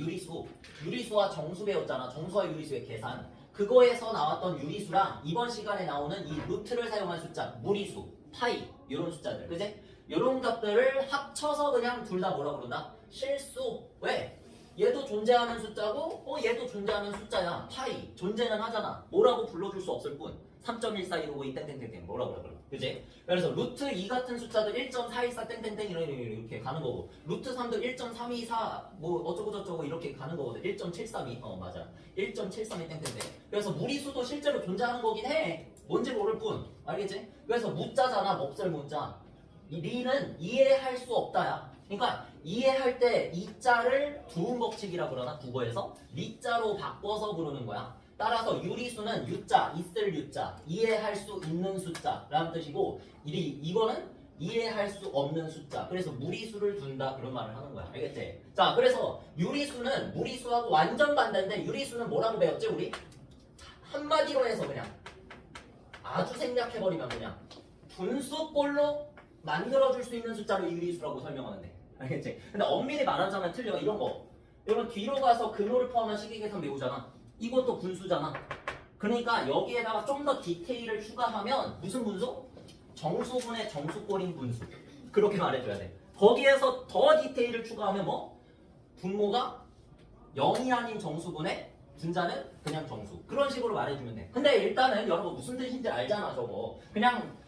유리수와 정수 배웠잖아. 정수와 유리수의 계산. 그거에서 나왔던 유리수랑 이번 시간에 나오는 이 루트를 사용한 숫자, 무리수, 파이 이런 숫자들, 그지? 이런 것들을 합쳐서 그냥 둘 다 뭐라 그런다? 실수. 왜? 얘도 존재하는 숫자고 얘도 존재하는 숫자야. 파이 존재는 하잖아. 뭐라고 불러줄 수 없을 뿐. 3.14255 땡땡땡땡 뭐라고 그래. 그지? 그래서 루트 2 같은 숫자도 1.414 땡땡땡 이렇게 가는 거고 루트 3도 1.324 뭐 어쩌고저쩌고 이렇게 가는 거거든. 1.732 맞아. 1.732 땡땡땡. 그래서 무리수도 실제로 존재하는 거긴 해. 뭔지 모를 뿐. 알겠지? 그래서 무자잖아. 몹쓸 무자. 이 리는 이해할 수 없다야. 그러니까 이해할 때 이자를 두음 법칙이라고 그러나 국어에서 리자로 바꿔서 부르는 거야. 따라서 유리수는 유자, 있을 유자, 이해할 수 있는 숫자라는 뜻이고 이거는 이해할 수 없는 숫자. 그래서 무리수를 둔다 그런 말을 하는 거야. 알겠지? 자, 그래서 유리수는 무리수하고 완전 반대인데 유리수는 뭐라고 배웠지 우리? 한마디로 해서 그냥 아주 생략해버리면 그냥 분수꼴로 만들어줄 수 있는 숫자를 유리수라고 설명하면 돼. 알겠지? 근데 엄밀히 말하자면 틀려. 이런 거. 이런 뒤로 가서 근호를 포함한 식이계산 배우잖아. 이것도 분수잖아. 그러니까 여기에다가 좀 더 디테일을 추가하면 무슨 분수? 정수분의 정수꼴인 분수. 그렇게 말해줘야 돼. 거기에서 더 디테일을 추가하면 뭐? 분모가 0이 아닌 정수분의 분자는 그냥 정수. 그런 식으로 말해주면 돼. 근데 일단은 여러분 무슨 뜻인지 알잖아 저거. 그냥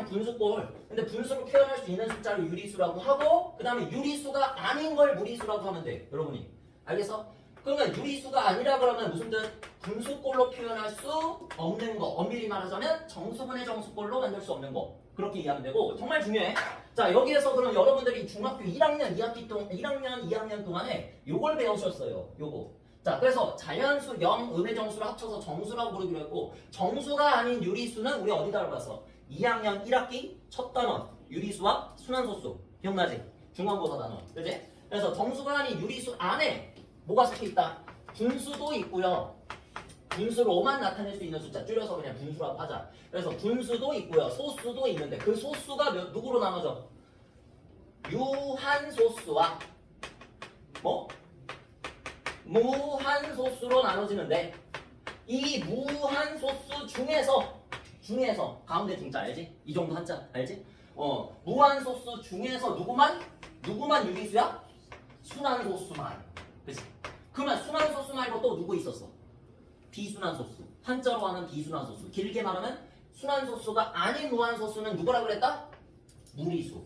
분수꼴. 근데 분수로 표현할 수 있는 숫자를 유리수라고 하고 그 다음에 유리수가 아닌 걸 무리수라고 하면 돼. 여러분이. 알겠어? 그러면 유리수가 아니라 그러면 무슨 뜻? 분수꼴로 표현할 수 없는 거. 엄밀히 말하자면 정수분의 정수꼴로 만들 수 없는 거. 그렇게 이해하면 되고 정말 중요해. 자, 여기에서 그럼 여러분들이 중학교 1학년, 2학년 동안에 요걸 배우셨어요. 요거. 자, 그래서 자연수, 영, 음의 정수를 합쳐서 정수라고 부르기로 했고 정수가 아닌 유리수는 우리 어디다 봤어? 2학년 1학기 첫 단원 유리수와 순환소수. 기억나지? 중간고사 단원. 그지? 그래서 정수가 아닌 유리수 안에 뭐가 섞여 있다? 분수도 있고요. 분수로만 나타낼 수 있는 숫자. 줄여서 그냥 분수라고 하자. 그래서 분수도 있고요. 소수도 있는데 그 소수가 누구로 나눠져? 유한소수와 뭐? 무한소수로 나눠지는데 이 무한소수 중에서 가운데 중자 알지? 이 정도 한자 알지? 무한소수 중에서 누구만 유리수야? 순환소수만. 그치? 그러면 순환소수 말고 또 누구 있었어? 비순환소수. 한자로 하는 비순환소수. 길게 말하면 순환소수가 아닌 무한소수는 누구라고 그랬다? 무리수.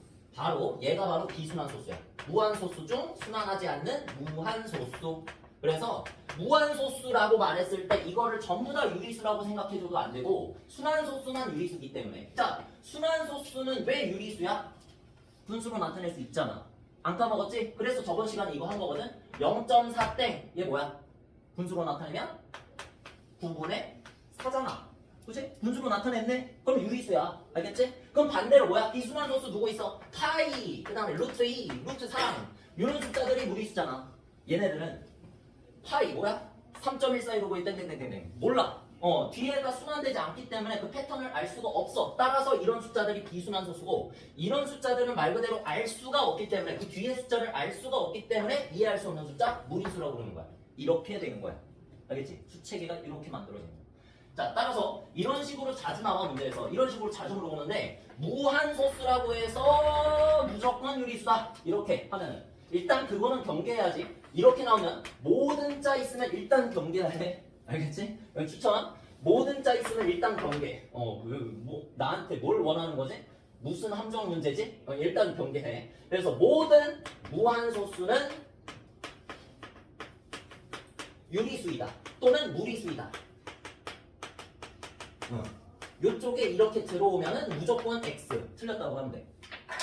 얘가 바로 비순환소수야. 무한소수 중 순환하지 않는 무한소수. 그래서 무한소수라고 말했을 때 이거를 전부 다 유리수라고 생각해줘도 안 되고 순환소수만 유리수기 때문에. 자, 순환소수는 왜 유리수야? 분수로 나타낼 수 있잖아. 안 까먹었지? 그래서 저번 시간에 이거 한 거거든? 0.4 땡. 얘 뭐야? 분수로 나타내면 9분의 4잖아. 그치? 분수로 나타냈네? 그럼 유리수야. 알겠지? 그럼 반대로 뭐야? 비순환 소수 누구 있어? 파이, 그 다음에 루트 2, 루트 3 이런 숫자들이 무리수잖아. 얘네들은 파이 뭐야? 3.1415고 땡땡땡땡땡 몰라. 뒤에가 순환되지 않기 때문에 그 패턴을 알 수가 없어. 따라서 이런 숫자들이 비순환 소수고 이런 숫자들은 말 그대로 알 수가 없기 때문에 그 뒤에 숫자를 알 수가 없기 때문에 이해할 수 없는 숫자 무리수라고 그러는 거야. 이렇게 되는 거야. 알겠지? 수체계가 이렇게 만들어지는 거야. 자, 따라서 이런 식으로 자주 나와 문제에서 이런 식으로 자주 물어보는데 무한소수라고 해서 무조건 유리수다 이렇게 하면은 일단 그거는 경계해야지. 이렇게 나오면 모든 자 있으면 일단 경계해. 알겠지? 여기 추천. 모든 자 있으면 일단 경계. 나한테 뭘 원하는 거지? 무슨 함정 문제지? 일단 경계해. 그래서 모든 무한소수는 유리수이다. 또는 무리수이다. 요쪽에 이렇게 들어오면은 무조건 X. 틀렸다고 하면 돼.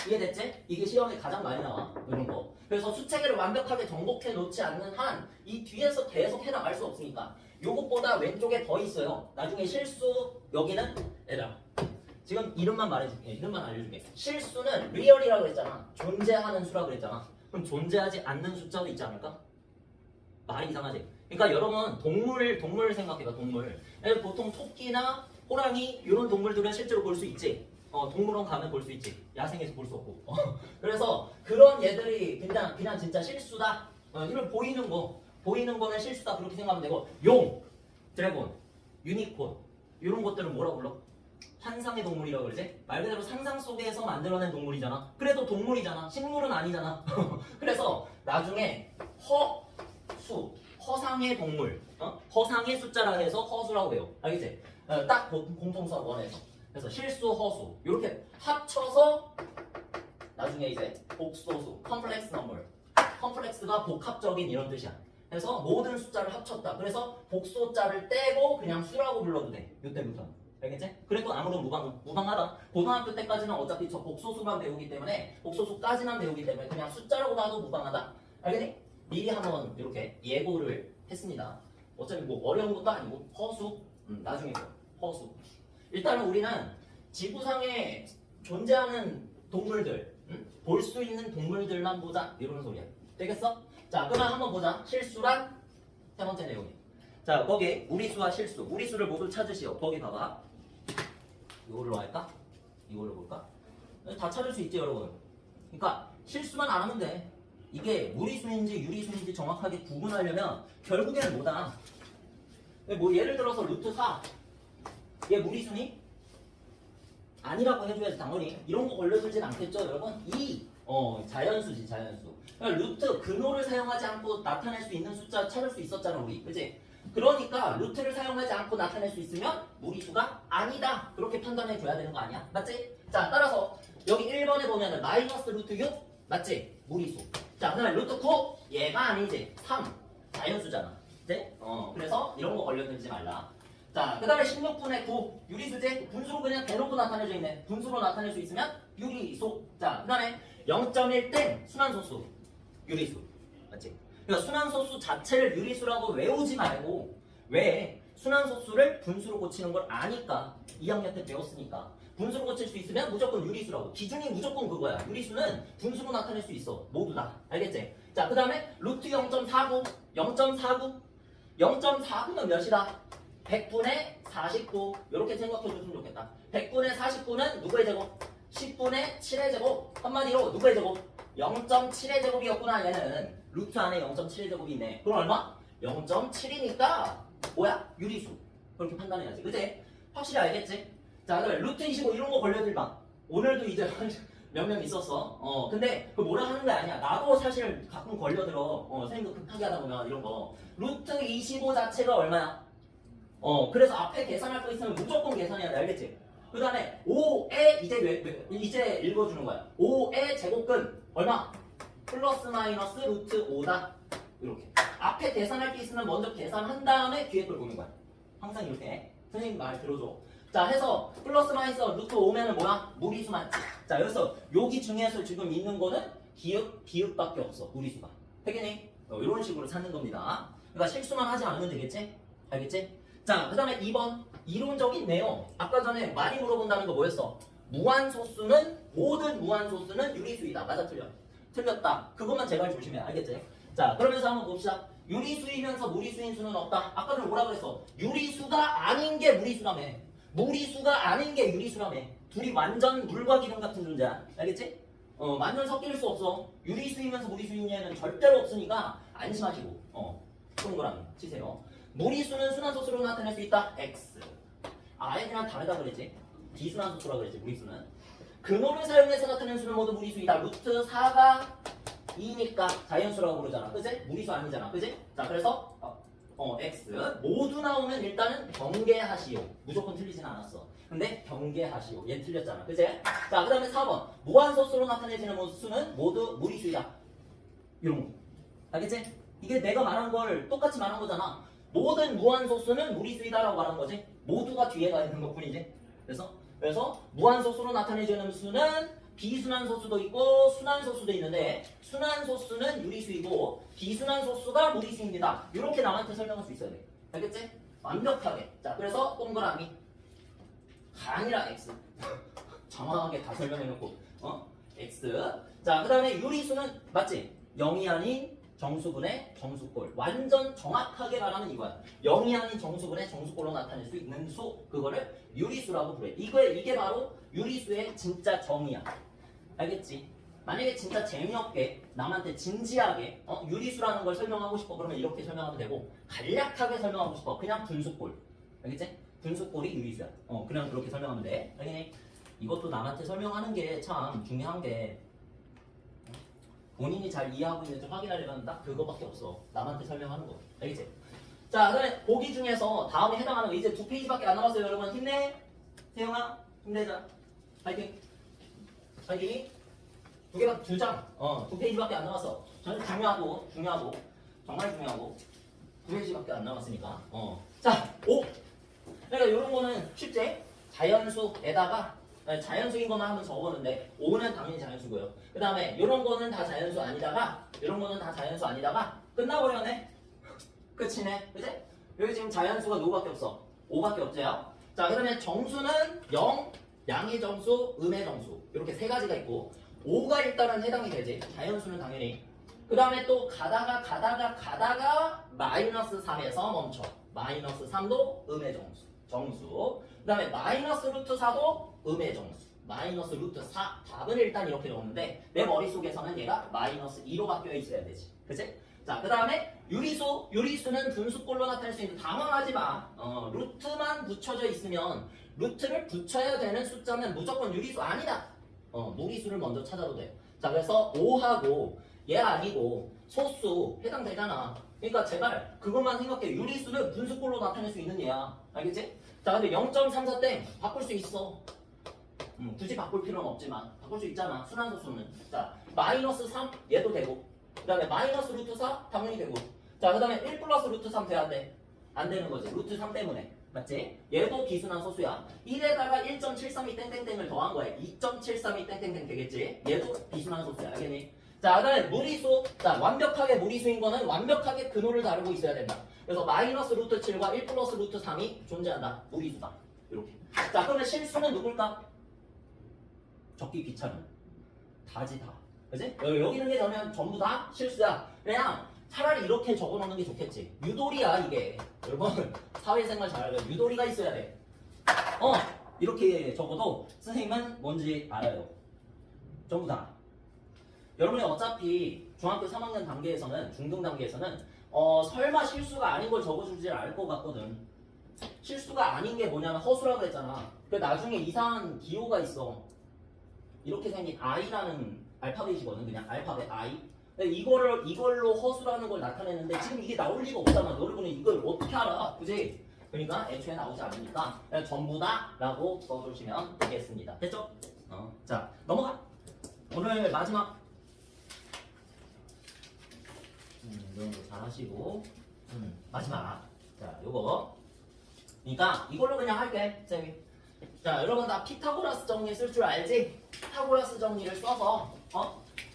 이해됐지? 이게 시험에 가장 많이 나와. 이런 거. 그래서 수체계를 완벽하게 정복해 놓지 않는 한 이 뒤에서 계속 해나갈 수 없으니까 요것보다 왼쪽에 더 있어요. 나중에 실수 여기는 얘들아 지금 이름만 말해줄게. 이름만 알려줄게. 실수는 리얼이라고 그랬잖아. 존재하는 수라고 그랬잖아. 그럼 존재하지 않는 숫자도 있지 않을까? 말이 이상하지? 그러니까 여러분 동물 생각해봐. 동물. 보통 토끼나 호랑이 이런 동물들은 실제로 볼 수 있지. 동물원 가면 볼 수 있지. 야생에서 볼 수 없고. 그래서 그런 얘들이 그냥 진짜 실수다. 이런 보이는 거는 실수다. 그렇게 생각하면 되고 용, 드래곤, 유니콘 이런 것들은 뭐라고 불러? 환상의 동물이라고 그러지? 말 그대로 상상 속에서 만들어낸 동물이잖아. 그래도 동물이잖아. 식물은 아니잖아. 그래서 나중에 허상의 동물, 허상의 숫자라 해서 허수라고 해요. 알겠지? 딱 공통수학 원에서. 그래서 실수, 허수 이렇게 합쳐서 나중에 이제 복소수, 컴플렉스 넘버. 컴플렉스가 복합적인 이런 뜻이야. 그래서 모든 숫자를 합쳤다. 그래서 복소자를 떼고 그냥 수라고 불러도 돼. 이때부터는. 알겠지? 그래도 아무런 무방하다. 고등학교 때까지는 어차피 저 복소수만 배우기 때문에 복소수까지만 배우기 때문에 그냥 숫자라고 봐도 무방하다. 알겠니? 미리 한번 이렇게 예고를 했습니다. 어차피 뭐 어려운 것도 아니고 허수. 나중에 허수. 일단은 우리는 지구상에 존재하는 동물들, 볼 수 있는 동물들만 보자. 이런 소리야. 되겠어? 자, 그럼 한번 보자. 실수란 세 번째 내용이. 자, 거기 무리수와 실수. 무리수를 모두 찾으시오. 거기 봐봐. 이걸로 할까? 이걸로 볼까? 다 찾을 수 있지, 여러분. 그러니까 실수만 안 하면 돼. 이게 무리수인지 유리수인지 정확하게 구분하려면 결국에는 뭐다? 뭐 예를 들어서 루트 4. 얘 무리수니? 아니라고 해줘야지 당연히. 이런 거 걸려들진 않겠죠, 여러분? 자연수지, 자연수. 그러니까 루트 근호를 사용하지 않고 나타낼 수 있는 숫자 찾을 수 있었잖아, 우리. 그치? 그러니까 루트를 사용하지 않고 나타낼 수 있으면 무리수가 아니다. 그렇게 판단해 줘야 되는 거 아니야? 맞지? 자, 따라서 여기 1번에 보면은 마이너스 루트 6 맞지? 무리수. 자, 그 다음에 루트 9 얘가 아니지. 3 자연수잖아. 그치? 그래서 이런 거 걸려들지 말라. 자, 그 다음에 16분의 9 유리수지? 분수로 그냥 대놓고 나타내져 있네. 분수로 나타낼 수 있으면 유리수. 자, 그 다음에 0.1땡 순환소수 유리수. 맞지? 그러니까 순환소수 자체를 유리수라고 외우지 말고 왜 순환소수를 분수로 고치는 걸 아니까 2학년 때 배웠으니까 분수로 고칠 수 있으면 무조건 유리수라고. 기준이 무조건 그거야. 유리수는 분수로 나타낼 수 있어. 모두 다. 알겠지? 자, 그 다음에 루트 0.49 0.49는 몇이다? 100분의 49 이렇게 생각해줬으면 좋겠다. 100분의 49는 누구의 제곱? 10분의 7의 제곱. 한마디로 누구의 제곱? 0.7의 제곱이었구나. 얘는 루트 안에 0.7의 제곱이 있네. 그럼 얼마? 0.7이니까 뭐야? 유리수. 그렇게 판단해야지. 그치? 확실히 알겠지? 자, 그다음에 루트 25 이런 거 걸려들마. 오늘도 이제 몇 명 있었어. 근데 그 뭐라 하는 게 아니야. 나도 사실 가끔 걸려들어. 선생님도 급하게 하다 보면 이런 거. 루트 25 자체가 얼마야? 그래서 앞에 계산할 거 있으면 무조건 계산해야 돼. 알겠지? 그 다음에 5의 이제 읽어주는 거야. 5의 제곱근 얼마? 플러스 마이너스 루트 5다. 이렇게. 앞에 계산할 게 있으면 먼저 계산한 다음에 뒤에 걸 보는 거야. 항상 이렇게. 선생님 말 들어줘. 자, 해서 플러스 마이너스 루트 5면은 뭐야? 무리수만. 자, 여기서 여기 중에서 지금 있는 거는 비읍밖에 없어. 무리수가. 되겠니? 이런 식으로 찾는 겁니다. 그러니까 실수만 하지 않으면 되겠지? 알겠지? 자, 그 다음에 2번. 이론적인 내용. 아까 전에 많이 물어본다는 거 뭐였어? 무한소수는 모든 무한소수는 유리수이다. 맞아 틀려? 틀렸다. 그것만 제발 조심해. 알겠지? 자 그러면서 한번 봅시다. 유리수이면서 무리수인 수는 없다. 아까 전에 뭐라 그랬어? 유리수가 아닌 게 무리수라며. 무리수가 아닌 게 유리수라며. 둘이 완전 물과 기름 같은 존재야. 알겠지? 완전 섞일 수 없어. 유리수이면서 무리수인 예는 절대로 없으니까 안심하시고 동그라미 치세요. 무리수는 순환소수로 나타낼 수 있다. X. 아예 그냥 다르다 그랬지. 비순환소수라 그랬지. 무리수는. 근호를 사용해서 나타내는 수는 모두 무리수이다. 루트 4가 2니까 자연수라고 부르잖아. 그치? 무리수 아니잖아. 그치? 자 그래서 X 모두 나오면 일단은 경계하시오. 무조건 틀리진 않았어. 근데 경계하시오. 얘 틀렸잖아. 그치? 자 그 다음에 4번 무한소수로 나타내지는 수는 모두 무리수이다. 이런 거. 알겠지? 이게 내가 말한 걸 똑같이 말한 거잖아. 모든 무한소수는 무리수이다라고 말한 거지. 모두가 뒤에 가 있는 것 뿐이지. 그래서 무한소수로 나타내지는 수는 비순환소수도 있고 순환소수도 있는데 순환소수는 유리수이고 비순환소수가 무리수입니다. 이렇게 남한테 설명할 수 있어야 돼. 알겠지? 완벽하게. 자 그래서 동그라미 아니라 X. 정확하게 다 설명해놓고 X. 자 그 다음에 유리수는 맞지? 0이 아닌 정수분의 정수꼴. 완전 정확하게 말하면 이거야. 0이 아닌 정수분의 정수꼴로 나타낼 수 있는 수. 그거를 유리수라고 부르해. 이게 바로 유리수의 진짜 정의야. 알겠지? 만약에 진짜 재미없게 남한테 진지하게 유리수라는 걸 설명하고 싶어 그러면 이렇게 설명하면 되고 간략하게 설명하고 싶어 그냥 분수꼴. 알겠지? 분수꼴이 유리수야. 그냥 그렇게 설명하면 돼. 알겠니? 이것도 남한테 설명하는 게 참 중요한 게 본인이 잘 이해하고 있는지 확인하려면 딱 그거밖에 없어. 남한테 설명하는 거. 알겠지? 자, 그다음에 보기 중에서 다음에 해당하는 거 이제 2페이지밖에 안 남았어요. 여러분 힘내. 세영아 힘내자. 파이팅. 파이팅. 두 장. 2페이지밖에 안 남았어. 저는 중요하고 정말 중요하고 2페이지밖에 안 남았으니까. 자, 5. 그러니까 이런 거는 쉽지? 자연수에다가 자연수인 것만 한번 적었는데 5는 당연히 자연수고요. 그 다음에 이런 거는 다 자연수 아니다가 이런 거는 다 자연수 아니다가 끝나버렸네. 끝이네. 그치? 여기 지금 자연수가 누구밖에 없어? 5밖에 없죠. 자, 그 다음에 정수는 0, 양의 정수, 음의 정수 이렇게 세 가지가 있고 5가 일단은 해당이 되지. 자연수는 당연히. 그 다음에 또 가다가 마이너스 3에서 멈춰. 마이너스 3도 음의 정수. 그 다음에 마이너스 루트 4도 음의 정수. 마이너스 루트 4. 답은 일단 이렇게 적었는데 내 머릿속에서는 얘가 마이너스 2로 바뀌어 있어야 되지. 그치? 자, 그 다음에 유리수는 분수꼴로 나타낼 수 있는데 당황하지 마. 루트만 붙여져 있으면 루트를 붙여야 되는 숫자는 무조건 유리수 아니다. 무리수를 먼저 찾아도 돼. 자, 그래서 5하고 얘 아니고 소수 해당되잖아. 그러니까 제발 그것만 생각해. 유리수는 분수꼴로 나타낼 수 있는 얘야. 알겠지? 자, 근데 0.34땡 바꿀 수 있어. 굳이 바꿀 필요는 없지만 바꿀 수 있잖아. 순환소수는. 자, 마이너스 3 얘도 되고 그 다음에 마이너스 루트 4 당연히 되고 자, 그 다음에 1 플러스 루트 3 돼야 돼. 안 되는 거지. 루트 3 때문에. 맞지? 얘도 비순환소수야. 1에다가 1.732 땡땡땡을 더한 거야. 2.732 땡땡땡 되겠지? 얘도 비순환소수야. 알겠니? 자, 그 다음에 무리수. 자, 완벽하게 무리수인 거는 완벽하게 근호를 다루고 있어야 된다. 그래서 마이너스 루트 7과 1 플러스 루트 3이 존재한다. 무리수다. 이렇게. 자, 그러면 실수는 누굴까? 적기 귀찮은. 다지 다. 그치? 여기 있는 게 전부 다 실수야. 그냥 차라리 이렇게 적어놓는 게 좋겠지. 유도리야 이게. 여러분 사회생활 잘하려면 유도리가 있어야 돼. 이렇게 적어도 선생님은 뭔지 알아요. 전부 다. 여러분이 어차피 중학교 3학년 단계에서는 중등 단계에서는 설마 실수가 아닌 걸 적어주질 않을 것 같거든. 실수가 아닌 게 뭐냐면 허수라고 그랬잖아. 그 나중에 이상한 기호가 있어. 이렇게 생긴 I라는 알파벳이거든. 그냥 알파벳 I. 근데 이걸로 허수라는 걸 나타내는데 지금 이게 나올 리가 없잖아. 여러분이 이걸 어떻게 알아? 그지? 그러니까 애초에 나오지 않으니까 그냥 전부 다 라고 써주시면 되겠습니다. 됐죠? 자, 넘어가. 오늘 마지막. 이런 거 잘 하시고. 마지막. 자, 요거. 그러니까 이걸로 그냥 할게. 쌤이. 자, 여러분 다 피타고라스 정리 쓸 줄 알지? 피타고라스 정리를 써서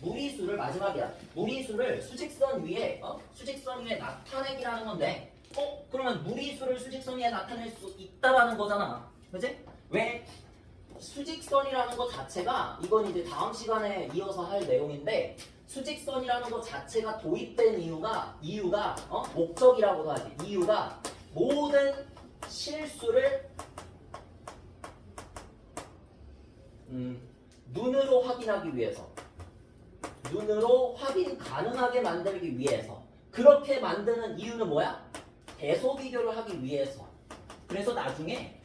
무리수를 마지막이야. 무리수를 수직선 위에 나타내기라는 건데 그러면 무리수를 수직선 위에 나타낼 수 있다라는 거잖아. 그지? 왜? 수직선이라는 것 자체가 이건 이제 다음 시간에 이어서 할 내용인데 수직선이라는 것 자체가 도입된 이유가 목적이라고도 하지. 이유가 모든 실수를 눈으로 확인하기 위해서 눈으로 확인 가능하게 만들기 위해서 그렇게 만드는 이유는 뭐야? 대소비교를 하기 위해서. 그래서 나중에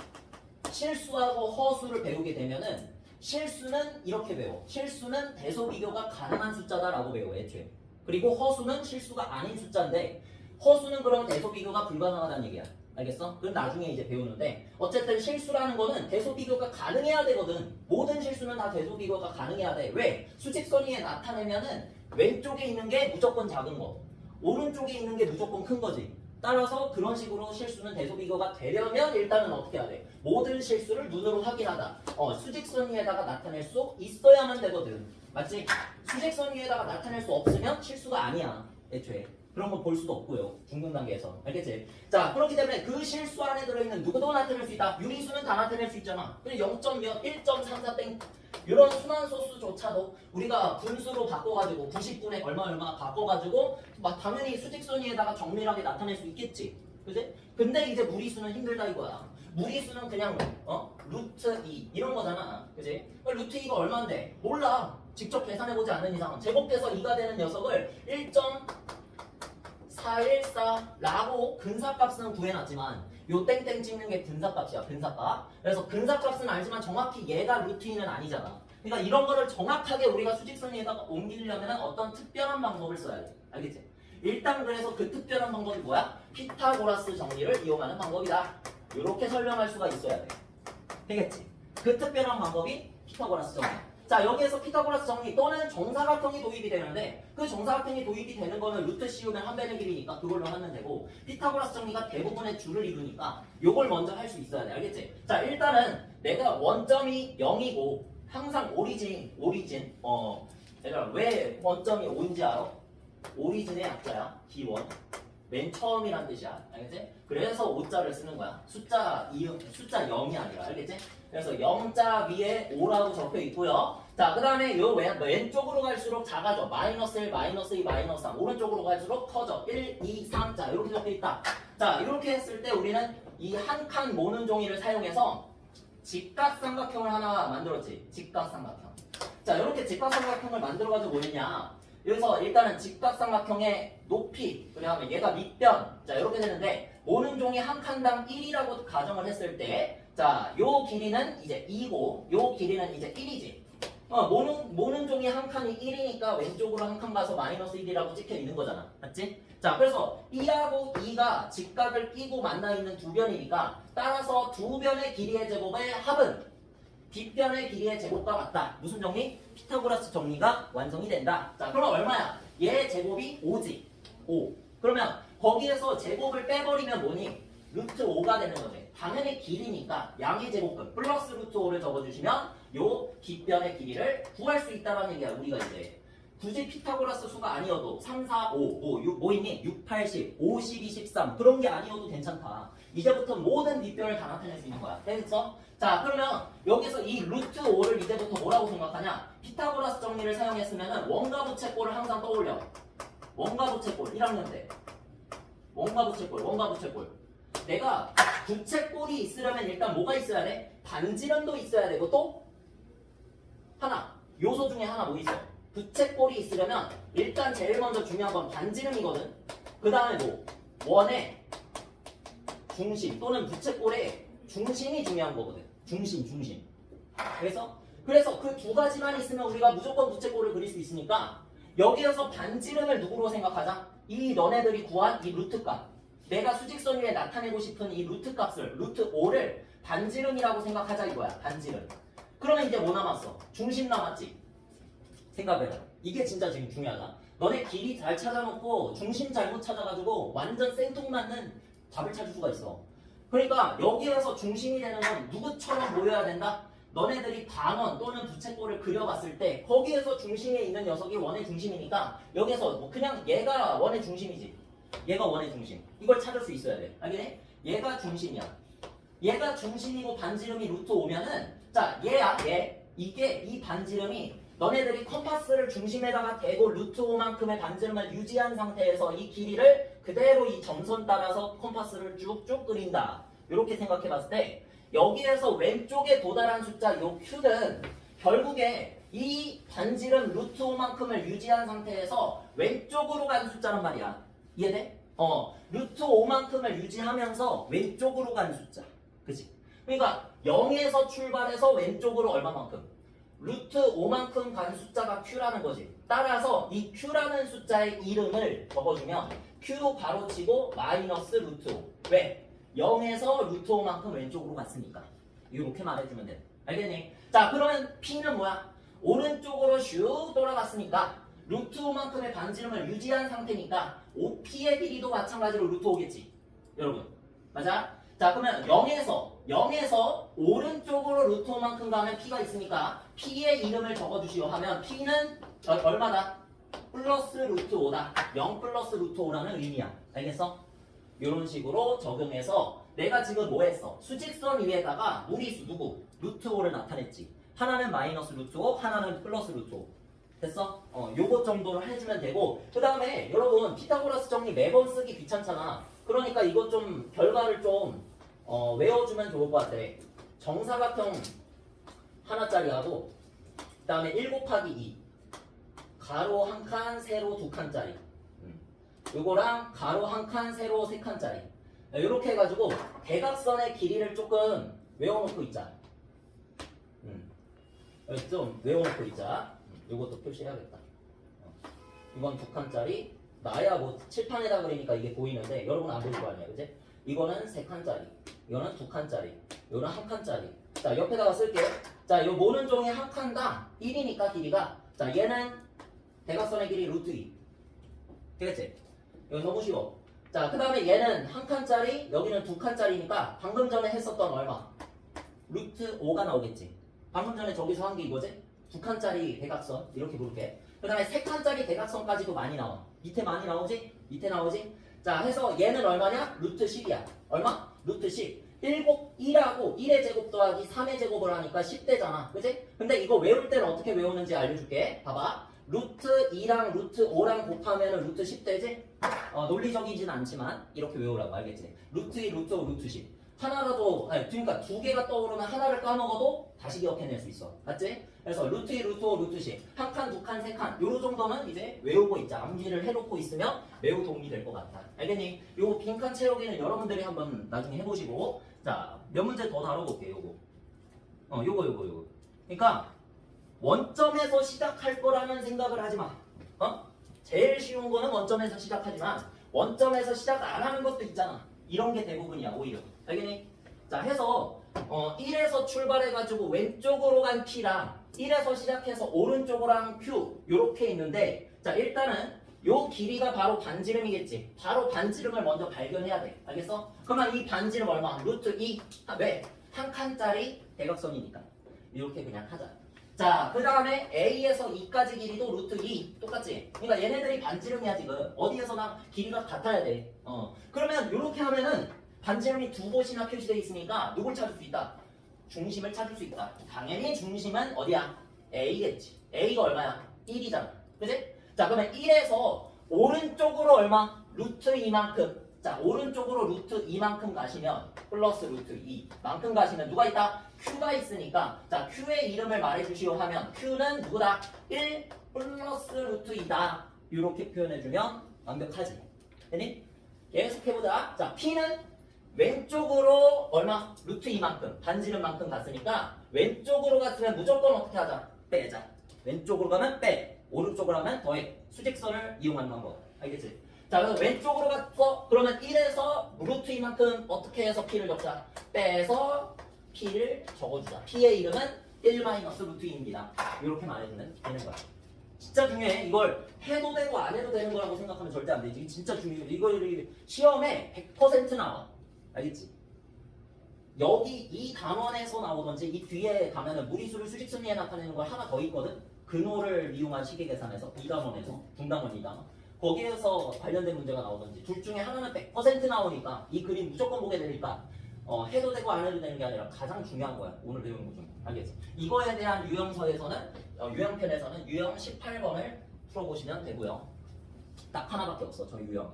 실수하고 허수를 배우게 되면은 실수는 이렇게 배워. 실수는 대소비교가 가능한 숫자다라고 배워 애초에. 그리고 허수는 실수가 아닌 숫자인데 허수는 그럼 대소비교가 불가능하다는 얘기야. 알겠어? 그럼 나중에 이제 배우는데 어쨌든 실수라는 거는 대소비교가 가능해야 되거든. 모든 실수는 다 대소비교가 가능해야 돼. 왜? 수직선 위에 나타내면은 왼쪽에 있는 게 무조건 작은 거 오른쪽에 있는 게 무조건 큰 거지. 따라서 그런 식으로 실수는 대소비교가 되려면 일단은 어떻게 해야 돼? 모든 실수를 눈으로 확인하다. 수직선 위에다가 나타낼 수 있어야만 되거든. 맞지? 수직선 위에다가 나타낼 수 없으면 실수가 아니야. 애초에. 그런 거 볼 수도 없고요. 중등 단계에서. 알겠지? 자, 그렇기 때문에 그 실수 안에 들어있는 누구도 나타낼 수 있다. 유리수는 다 나타낼 수 있잖아. 근데 0점 몇, 1.34 땡. 이런 순환소수조차도 우리가 분수로 바꿔가지고 90분에 얼마 바꿔가지고 막 당연히 수직선 위에다가 정밀하게 나타낼 수 있겠지. 그지? 근데 이제 무리수는 힘들다 이거야. 무리수는 그냥 루트 2 이런 거잖아. 그지? 루트 2가 얼마인데? 몰라. 직접 계산해보지 않는 이상 제곱돼서 2가 되는 녀석을 1.414라고 근사값은 구해놨지만 요 땡땡 찍는 게 근사값이야. 근사값. 그래서 근사값은 알지만 정확히 얘가 루트 2는 아니잖아. 그러니까 이런 거를 정확하게 우리가 수직선 위에다가 옮기려면 어떤 특별한 방법을 써야 돼. 알겠지? 일단 그래서 그 특별한 방법이 뭐야? 피타고라스 정리를 이용하는 방법이다. 이렇게 설명할 수가 있어야 돼. 되겠지? 그 특별한 방법이 피타고라스 정리. 자, 여기에서 피타고라스 정리 또는 정사각형이 도입이 되는데 그 정사각형이 도입이 되는 거는 루트 씌우면 한 배의 길이니까 그걸로 하면 되고 피타고라스 정리가 대부분의 줄을 이루니까 요걸 먼저 할 수 있어야 돼. 알겠지? 자, 일단은 내가 원점이 0이고 항상 얘들아 왜 원점이 5인지 알아? 오리진의 약자야. 기원. 맨 처음이란 뜻이야. 알겠지? 그래서 5자를 쓰는 거야. 숫자 0이 아니라. 알겠지? 그래서 0자 위에 5라고 적혀 있고요. 자, 그 다음에 요 왼쪽으로 갈수록 작아져. 마이너스 1, 마이너스 2, 마이너스 3. 오른쪽으로 갈수록 커져. 1, 2, 3자. 이렇게 적혀 있다. 자, 이렇게 했을 때 우리는 이 한 칸 모는 종이를 사용해서 직각삼각형을 하나 만들었지. 직각삼각형. 자, 이렇게 직각삼각형을 만들어가지고 뭐냐. 여기서 일단은 직각삼각형의 높이, 그다음에 얘가 밑변, 자 이렇게 되는데 모는 종이 한 칸당 1이라고 가정을 했을 때, 자 요 길이는 이제 2고, 요 길이는 이제 1이지. 모는 종이 한 칸이 1이니까 왼쪽으로 한 칸 가서 마이너스 1이라고 찍혀 있는 거잖아, 맞지? 자, 그래서 2하고 2가 직각을 끼고 만나 있는 두 변이니까 따라서 두 변의 길이의 제곱의 합은 빗변의 길이의 제곱과 같다. 무슨 정리? 피타고라스 정리가 완성이 된다. 자, 그럼 얼마야? 얘 제곱이 5지. 5. 그러면 거기에서 제곱을 빼버리면 뭐니? 루트 5가 되는 거지. 당연히 길이니까 양의 제곱근 플러스 루트 5를 적어주시면 요 빗변의 길이를 구할 수 있다는 얘기야. 우리가 이제 굳이 피타고라스 수가 아니어도 3, 4, 5, 6, 있니? 6, 8, 10, 5, 12, 13 그런 게 아니어도 괜찮다. 이제부터 모든 빗변을 다 나타낼 수 있는 거야. 됐어? 자, 그러면 여기서 이 루트 5를 이제부터 뭐라고 생각하냐? 피타고라스 정리를 사용했으면 원가 부채꼴을 항상 떠올려. 원가 부채꼴 1학년 때. 원가 부채꼴. 내가 부채꼴이 있으려면 일단 뭐가 있어야 돼? 반지름도 있어야 되고 또 하나. 요소 중에 하나 뭐 있어? 부채꼴이 있으려면 일단 제일 먼저 중요한 건 반지름이거든. 그 다음에 뭐? 원의 중심 또는 부채꼴의 중심이 중요한 거거든. 중심. 그래서 그 두 가지만 있으면 우리가 무조건 부채꼴을 그릴 수 있으니까 여기에서 반지름을 누구로 생각하자? 이 너네들이 구한 이 루트값. 내가 수직선 위에 나타내고 싶은 이 루트값을 루트 5를 반지름이라고 생각하자 이거야. 반지름. 그러면 이제 뭐 남았어? 중심 남았지. 생각해봐. 이게 진짜 지금 중요하다. 너네 길이 잘 찾아놓고 중심 잘못 찾아가지고 완전 생뚱맞는 답을 찾을 수가 있어. 그러니까 여기에서 중심이 되는 건 누구처럼 모여야 된다? 너네들이 반원 또는 부채꼴을 그려봤을 때 거기에서 중심에 있는 녀석이 원의 중심이니까 여기서 뭐 그냥 얘가 원의 중심이지. 얘가 원의 중심. 이걸 찾을 수 있어야 돼. 알겠니? 얘가 중심이야. 얘가 중심이고 반지름이 루트 5면은 자 얘야 얘. 이게 이 반지름이 너네들이 컴파스를 중심에다가 대고 루트 5만큼의 반지름을 유지한 상태에서 이 길이를 그대로 이 점선 따라서 컴파스를 쭉쭉 그린다. 이렇게 생각해 봤을 때 여기에서 왼쪽에 도달한 숫자 요 Q는 결국에 이 반지름 루트 5만큼을 유지한 상태에서 왼쪽으로 간 숫자란 말이야. 이해돼? 루트 5만큼을 유지하면서 왼쪽으로 간 숫자. 그치? 그러니까 0에서 출발해서 왼쪽으로 얼마만큼? 루트 5만큼 간 숫자가 Q라는 거지. 따라서 이 Q라는 숫자의 이름을 적어주면 Q 가로치고 마이너스 루트 5. 왜? 0에서 루트 5만큼 왼쪽으로 갔으니까. 이렇게 말해주면 돼. 알겠니? 자, 그러면 P는 뭐야? 오른쪽으로 슉 돌아갔으니까 루트 5만큼의 반지름을 유지한 상태니까 OP의 길이도 마찬가지로 루트 5겠지. 여러분. 맞아? 자, 그러면 0에서 오른쪽으로 루트 5만큼 가면 P가 있으니까 P의 이름을 적어주시오 하면 P는 얼마다? 플러스 루트 5다. 0 플러스 루트 5라는 의미야. 알겠어? 이런 식으로 적용해서 내가 지금 뭐 했어? 수직선 위에다가 무리수 누구? 루트 5를 나타냈지. 하나는 마이너스 루트 5, 하나는 플러스 루트 5. 됐어? 요것 정도를 해주면 되고 그 다음에 여러분 피타고라스 정리 매번 쓰기 귀찮잖아. 그러니까 이것 좀 결과를 좀 외워주면 좋을 것 같아. 정사각형 하나짜리하고 그 다음에 1 곱하기 2 가로 한 칸, 세로 두 칸짜리 요거랑 가로 한 칸, 세로 세 칸짜리 이렇게 해가지고 대각선의 길이를 조금 외워놓고 있자. 좀 외워놓고 있자. 요것도 표시해야겠다. 이건 두 칸짜리 나야 뭐 칠판에다 그리니까 이게 보이는데 여러분 안 보일 거 아니야, 그지? 이거는 세 칸짜리, 이거는 두 칸짜리, 이거는 한 칸짜리. 자, 옆에다가 쓸게. 자, 요 모는 종이 한 칸당 1이니까 길이가. 자, 얘는 대각선의 길이 루트 2. 되겠지? 이거 너무 쉬워. 자, 그 다음에 얘는 한 칸짜리, 여기는 두 칸짜리니까 방금 전에 했었던 얼마? 루트 5가 나오겠지. 방금 전에 저기서 한 게 이거지? 두 칸짜리 대각선 이렇게 부를게. 그 다음에 세 칸짜리 대각선까지도 많이 나와. 밑에 많이 나오지? 밑에 나오지? 자, 해서 얘는 얼마냐? 루트 10이야. 얼마? 루트 10. 1하고 1의 제곱 더하기 3의 제곱을 하니까 10대잖아. 그치? 근데 이거 외울 때는 어떻게 외우는지 알려줄게. 봐봐. 루트 2랑 루트 5랑 곱하면 루트 10대지? 논리적이진 않지만 이렇게 외우라고. 알겠지? 루트 2, 루트 5, 루트 10. 하나라도, 그러니까 두 개가 떠오르면 하나를 까먹어도 다시 기억해낼 수 있어. 맞지? 그래서 루트 2, 루트 5, 루트 10. 한 칸, 두 칸, 세 칸. 요런 정도는 이제 외우고 있자. 암기를 해놓고 있으면 매우 도움이 될 것 같아. 알겠니? 요 빈칸 채우기는 여러분들이 한번 나중에 해보시고. 자, 몇 문제 더 다뤄볼게, 요거. 요거. 그러니까, 원점에서 시작할 거라는 생각을 하지 마. 제일 쉬운 거는 원점에서 시작하지만, 원점에서 시작 안 하는 것도 있잖아. 이런 게 대부분이야, 오히려. 알겠니? 자, 해서 1에서 출발해가지고 왼쪽으로 간 P랑 1에서 시작해서 오른쪽으로 간 Q 요렇게 있는데 자, 일단은 요 길이가 바로 반지름이겠지. 바로 반지름을 먼저 발견해야 돼. 알겠어? 그러면 이 반지름 얼마? 루트 2. 왜? 한 칸짜리 대각선이니까. 이렇게 그냥 하자. 자, 그 다음에 A에서 E까지 길이도 루트 2. 똑같지? 그러니까 얘네들이 반지름이야 지금. 어디에서나 길이가 같아야 돼. 그러면 이렇게 하면은 반지름이 두 곳이나 표시되어 있으니까 누굴 찾을 수 있다? 중심을 찾을 수 있다. 당연히 중심은 어디야? A겠지. A가 얼마야? 1이잖아. 그치? 자, 그러면 1에서 오른쪽으로 얼마? 루트 2만큼. 자, 오른쪽으로 루트 2만큼 가시면 플러스 루트 2만큼 가시면 누가 있다? Q가 있으니까 자, Q의 이름을 말해주시오 하면 Q는 누구다? 1 플러스 루트 2다. 이렇게 표현해주면 완벽하지. 됐니? 계속해보자. 자, P는 왼쪽으로 얼마? 루트 2만큼 반지름만큼 갔으니까 왼쪽으로 갔으면 무조건 어떻게 하자? 빼자. 왼쪽으로 가면 빼, 오른쪽으로 가면 더해. 수직선을 이용하는 방법. 알겠지? 자, 그래서 왼쪽으로 갔어. 그러면 1에서 루트 2만큼 어떻게 해서 P를 적자? 빼서 P를 적어주자. P의 이름은 1 마이너스 루트 2입니다. 이렇게 말해주면 되는 거야. 진짜 중요해. 이걸 해도 되고 안 해도 되는 거라고 생각하면 절대 안 되지. 이게 진짜 중요해. 이거 시험에 100% 나와. 알겠지? 여기 이 단원에서 나오던지 이 뒤에 가면은 무리수를 수직선리에 나타내는 걸 하나 더 있거든? 근호를 이용한 시계 계산에서 이 단원에서 중단원 이 단원. 거기에서 관련된 문제가 나오든지 둘 중에 하나는 100% 나오니까 이 그림 무조건 보게 되니까 해도 되고 안 해도 되는 게 아니라 가장 중요한 거야. 오늘 배우는 것 중에. 알겠지? 이거에 대한 유형서에서는 유형편에서는 유형 18번을 풀어보시면 되고요. 딱 하나밖에 없어. 저 유형.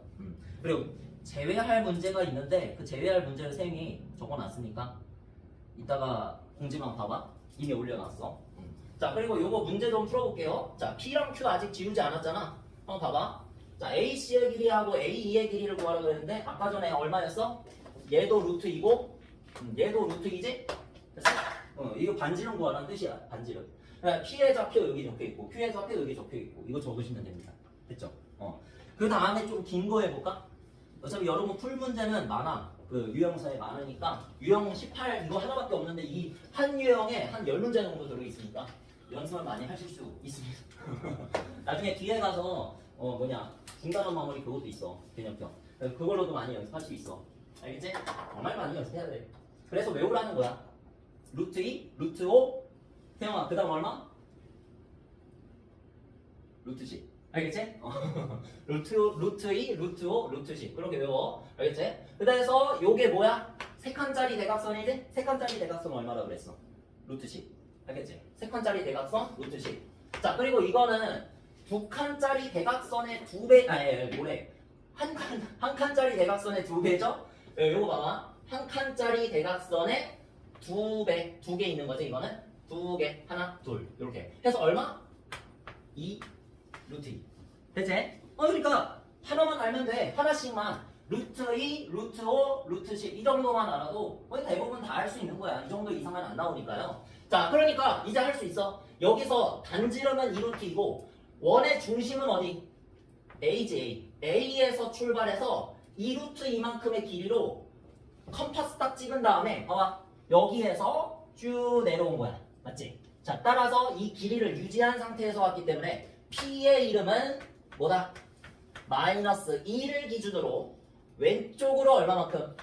그리고 제외할 문제가 있는데 그 제외할 문제를 쌤이 적어놨으니까 이따가 공지만 봐봐. 이미 올려놨어. 자, 그리고 요거 문제 좀 풀어볼게요. 자, P랑 Q 아직 지우지 않았잖아. 한번 봐봐. 자, AC의 길이하고 AE의 길이를 구하라 그랬는데 아까 전에 얼마였어? 얘도 루트이고 얘도 루트이지? 됐어? 이거 반지름 구하라는 뜻이야. 반지름. 그러니까 P의 좌표 여기 적혀있고 Q의 좌표 여기 적혀있고 이거 적으시면 됩니다. 됐죠? 그 다음에 좀 긴 거 해볼까? 어차피 여러분 풀 문제는 많아. 그 유형서에 많으니까 유형 18 이거 하나밖에 없는데 이 한 유형에 한 10문제 정도 들어있으니까 연습을 많이 하실 수 있습니다. 나중에 뒤에 가서 중단원 마무리 그것도 있어. 개념형. 그걸로도 많이 연습할 수 있어. 알겠지? 정말 많이 연습해야 돼. 그래서 외우라는 거야. 루트 2, 루트 5, 태영아 그 다음 얼마? 루트 10. 알겠지? 루트 2, 루트 5, 루트 10. 그렇게 외워. 알겠지? 그래서 요게 뭐야? 3칸짜리 대각선이지? 3칸짜리 대각선 얼마라고 그랬어? 루트 10. 알겠지? 3칸짜리 대각선 루트 10. 자, 그리고 이거는 2칸짜리 대각선의 2배, 한 칸짜리 대각선의 2배죠? 요거 봐봐. 한 칸짜리 대각선의 2배, 2개 있는 거지, 이거는? 2개, 하나, 둘. 이렇게. 해서 얼마? 2, 루트 2. 됐지? 그러니까 하나만 알면 돼. 하나씩만. 루트 2, 루트 5, 루트 10. 이 정도만 알아도 거의 대부분 다 할 수 있는 거야. 이 정도 이상은 안 나오니까요. 자, 그러니까 이제 할 수 있어. 여기서 단지름은 2루트이고 원의 중심은 어디? A지. A에서 출발해서 2루트 이만큼의 길이로 컴파스 딱 찍은 다음에 봐봐. 여기에서 쭉 내려온 거야. 맞지? 자, 따라서 이 길이를 유지한 상태에서 왔기 때문에 P의 이름은 뭐다? 마이너스 2를 기준으로 왼쪽으로 얼마만큼?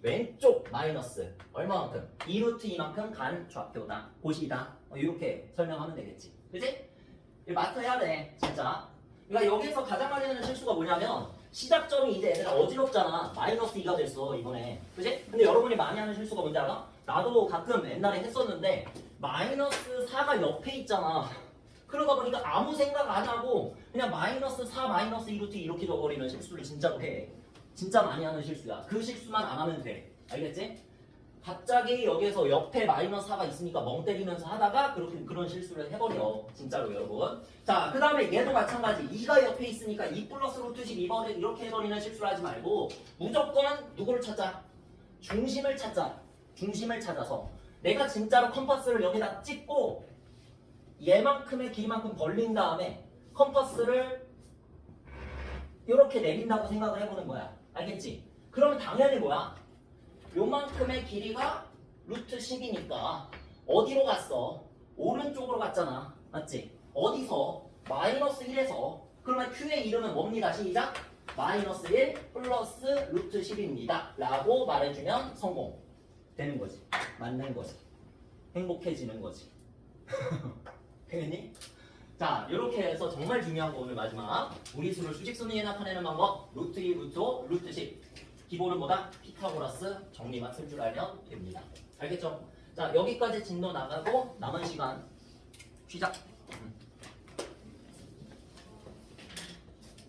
왼쪽 마이너스 얼마만큼? 2루트 이만큼 간 좌표다. 곳이다. 이렇게 설명하면 되겠지. 그치? 마스터 해야 돼. 진짜. 그러니까 여기서 가장 많이 하는 실수가 뭐냐면 시작점이 이제 애들 어지럽잖아. 마이너스 2가 됐어 이번에. 그치? 근데 여러분이 많이 하는 실수가 뭔지 알아? 나도 가끔 옛날에 했었는데 마이너스 4가 옆에 있잖아. 그러다 보니까 아무 생각 안 하고 그냥 마이너스 4 마이너스 2루트 이렇게 적어버리는 실수를 진짜로 해. 진짜 많이 하는 실수야. 그 실수만 안 하면 돼. 알겠지? 갑자기 여기에서 옆에 마이너스 4가 있으니까 멍 때리면서 하다가 그런 실수를 해버려. 진짜로 여러분. 자, 그 다음에 얘도 마찬가지. 2가 옆에 있으니까 2 플러스 루트 12번을 이렇게 해버리는 실수를 하지 말고 무조건 누구를 찾자? 중심을 찾자. 중심을 찾아서 내가 진짜로 컴파스를 여기다 찍고 얘만큼의 길이만큼 벌린 다음에 컴파스를 이렇게 내린다고 생각을 해보는 거야. 알겠지? 그러면 당연히 뭐야? 요만큼의 길이가 루트 10이니까 어디로 갔어? 오른쪽으로 갔잖아. 맞지? 어디서? 마이너스 1에서. 그러면 Q의 이름은 뭡니다. 시작! 마이너스 1 플러스 루트 10입니다. 라고 말해주면 성공. 되는 거지. 맞는 거지. 행복해지는 거지. 되겠니? 자, 이렇게 해서 정말 중요한 거 오늘 마지막 무리수를 수직순위에 나타내는 방법 루트 2, 루트 5, 루트 10 기본은 뭐다? 피타고라스 정리만 쓸 줄 알면 됩니다. 알겠죠? 자, 여기까지 진도 나가고 남은 시간 시작!